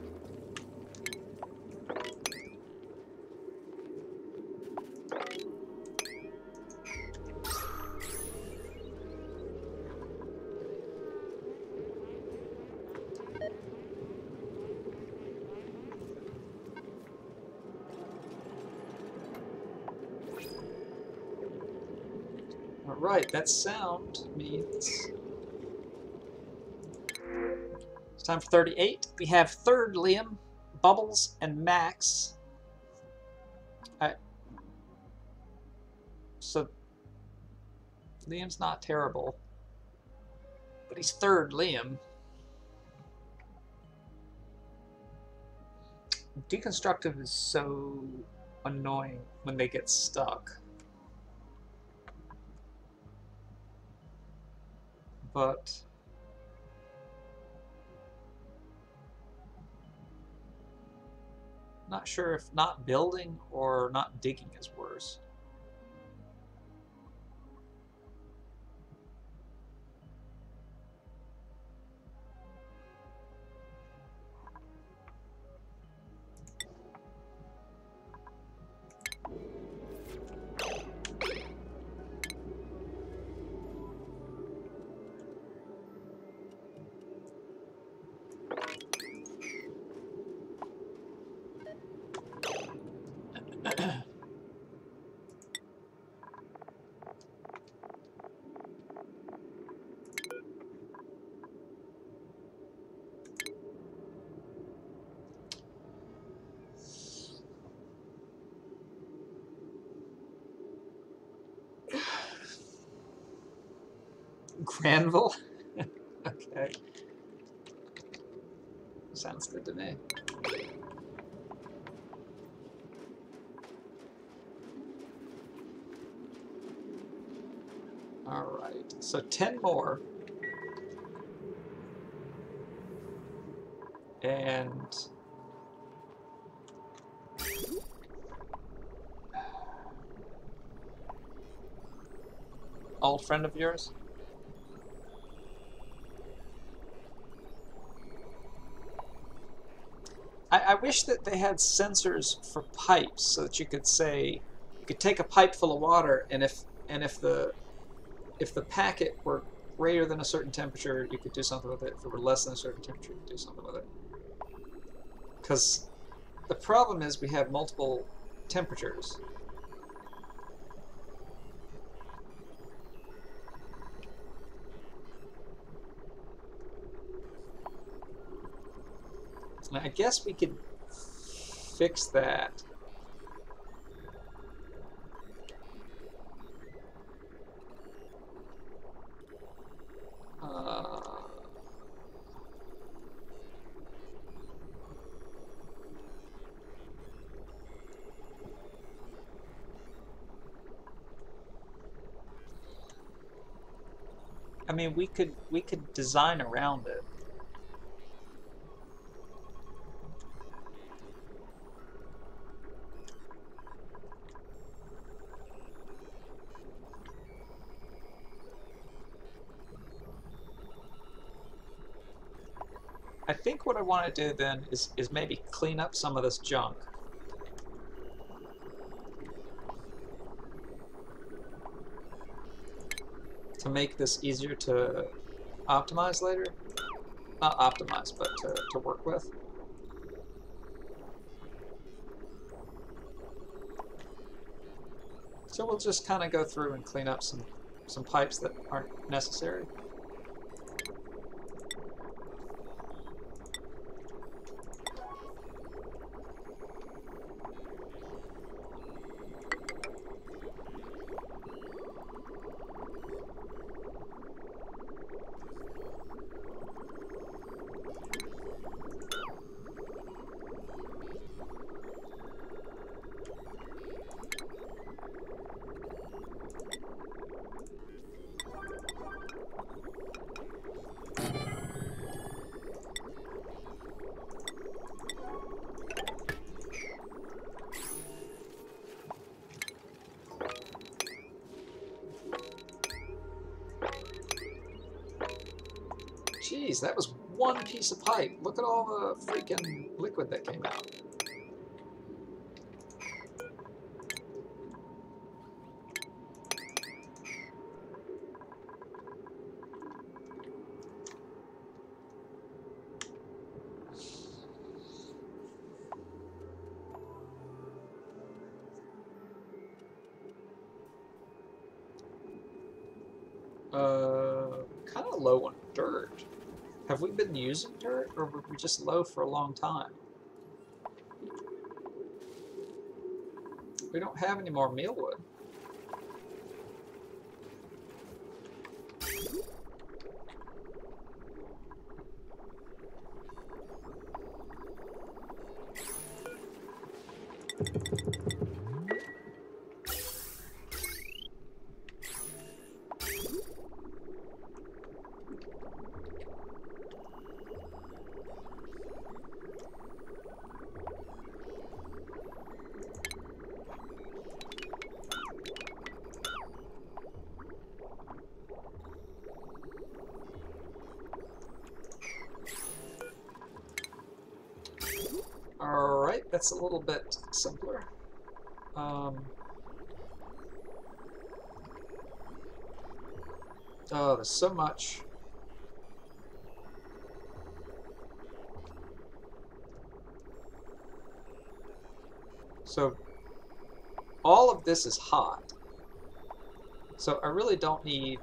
Alright, that sound means it's time for 38. We have third Liam, Bubbles, and Max. So Liam's not terrible, but he's third Liam. Deconstructive is so annoying when they get stuck. But not sure if not building or not digging is worse. Granville? Okay. Sounds good to me. Alright, so 10 more. And old friend of yours? I wish that they had sensors for pipes so that you could say you could take a pipe full of water, and if the packet were greater than a certain temperature, you could do something with it. If it were less than a certain temperature, you could do something with it. Because the problem is we have multiple temperatures. And I guess we could fix that. I mean, we could design around it. I think what I want to do then is maybe clean up some of this junk. To make this easier to optimize later. Not optimize, but to work with. So we'll just kind of go through and clean up some pipes that aren't necessary. Jeez, that was one piece of pipe. Look at all the freaking liquid that came out. Kind of low on dirt. Have we been using dirt, or were we just low for a long time? We don't have any more mealwood. Alright, that's a little bit simpler. Oh, there's so much. So, all of this is hot. So I really don't need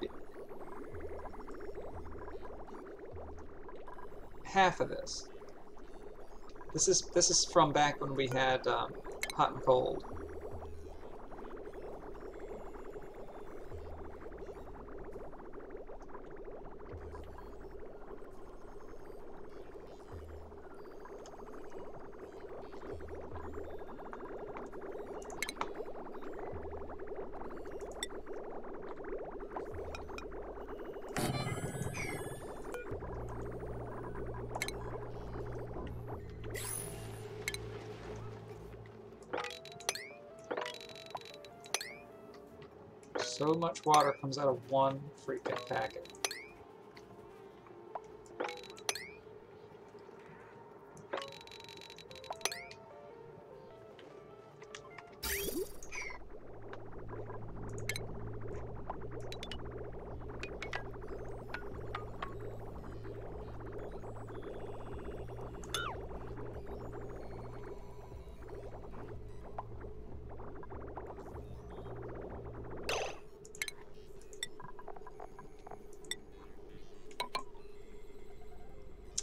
half of this. This is from back when we had hot and cold. So much water comes out of one freaking packet.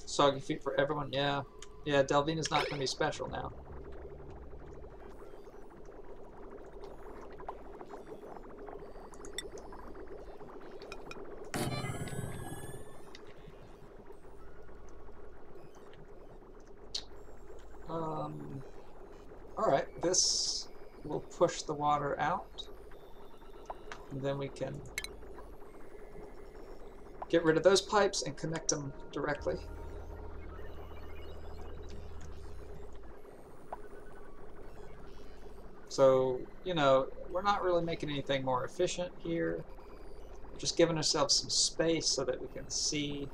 Soggy feet for everyone, yeah. Yeah, Delvina's not going to be special now. Alright, this will push the water out. And then we can get rid of those pipes and connect them directly. So, you know, we're not really making anything more efficient here. We're just giving ourselves some space so that we can see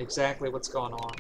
exactly what's going on.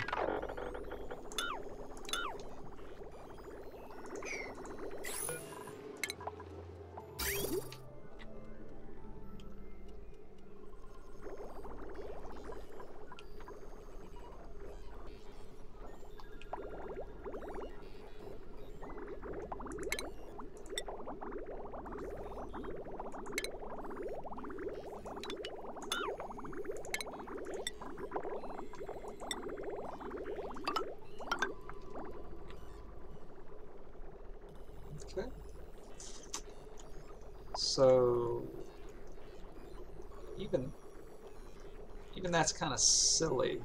Okay. So even that's kind of silly,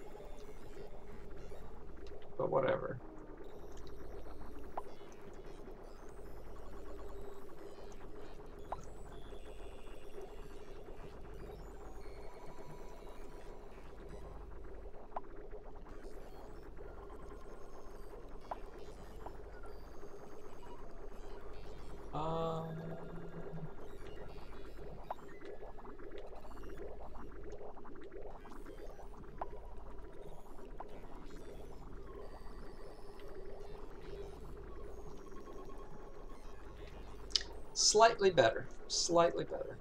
but whatever. Um, Slightly better. Slightly better.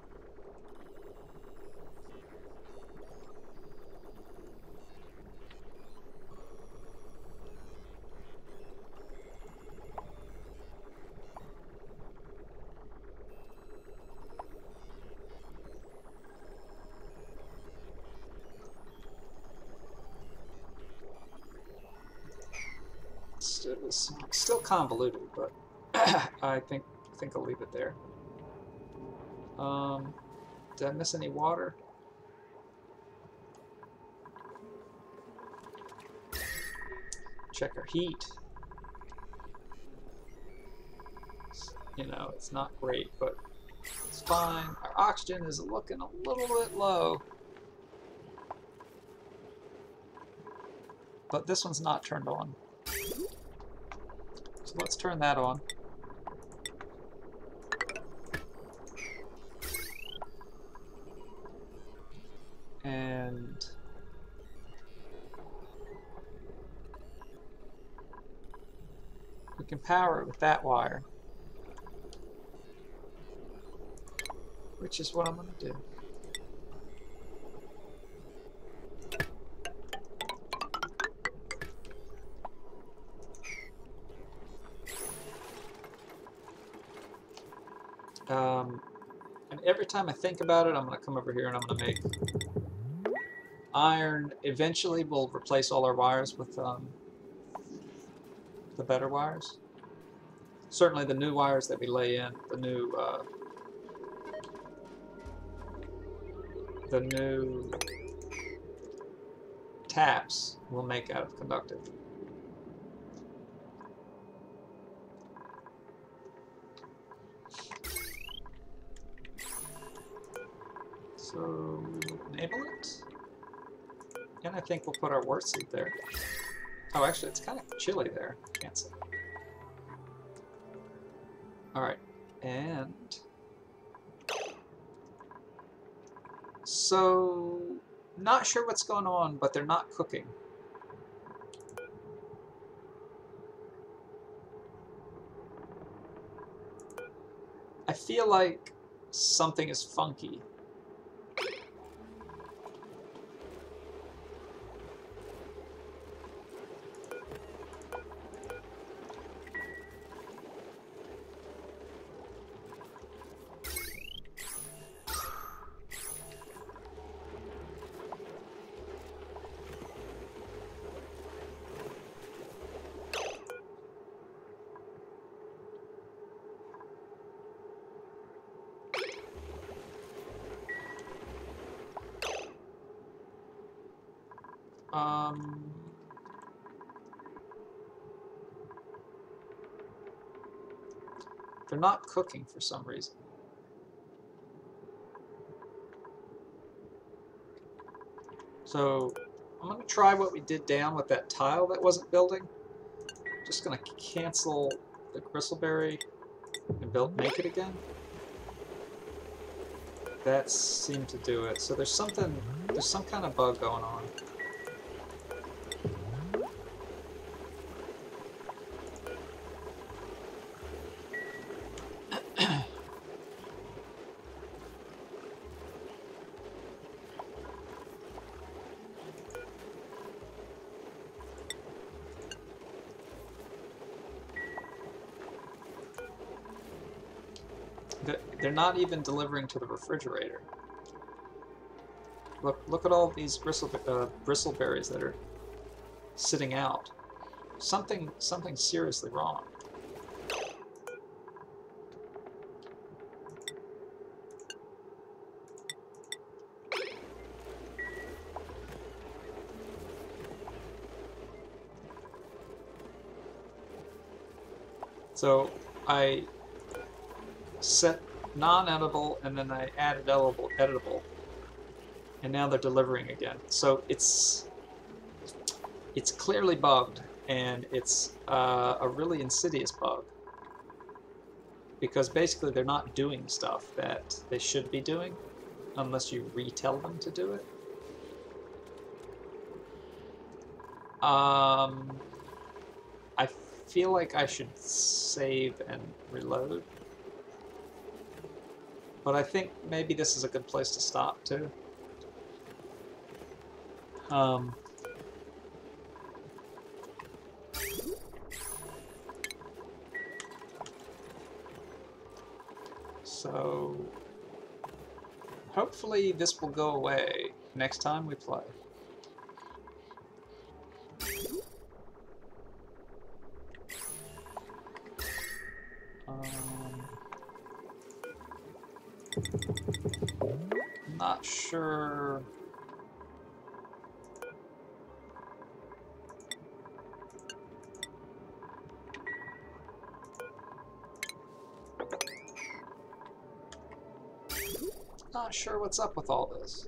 It was still convoluted, but I think I'll leave it there. Did I miss any water? Check our heat. You know, it's not great, but it's fine. Our oxygen is looking a little bit low. But this one's not turned on. So let's turn that on. And we can power it with that wire, which is what I'm going to do. And every time I think about it, I'm going to come over here and I'm going to make iron. Eventually, we'll replace all our wires with the better wires. Certainly the new wires that we lay in, the new taps we'll make out of conductive. So enable it, and I think we'll put our wort seed there. Oh, actually, it's kind of chilly there. Can't see. All right, and so not sure what's going on, but they're not cooking. I feel like something is funky. They're not cooking for some reason. So I'm going to try what we did down with that tile that wasn't building. Just going to cancel the gristleberry and make it again. That seemed to do it. So there's some kind of bug going on. They're not even delivering to the refrigerator. Look at all these bristleberries that are sitting out. Something seriously wrong. So I set non-edible and then I added editable, and now they're delivering again. So it's clearly bugged, and it's a really insidious bug, because basically they're not doing stuff that they should be doing unless you retell them to do it. I feel like I should save and reload, but I think maybe this is a good place to stop too. So hopefully this will go away next time we play. Not sure. Not sure what's up with all this.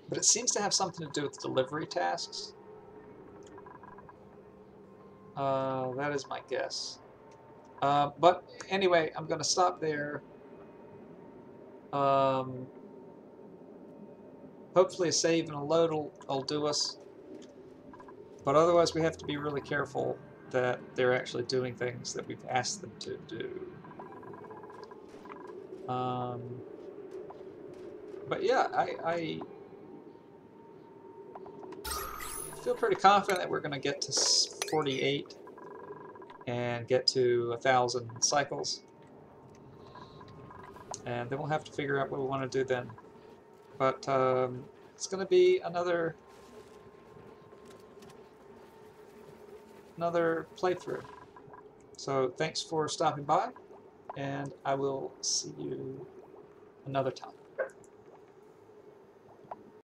But it seems to have something to do with delivery tasks. That is my guess. But anyway, I'm going to stop there. Hopefully a save and a load will do us. But otherwise we have to be really careful that they're actually doing things that we've asked them to do. But yeah, I feel pretty confident that we're going to get to 48 and get to 1,000 cycles. And then we'll have to figure out what we want to do then. But it's going to be another playthrough. So thanks for stopping by, and I will see you another time.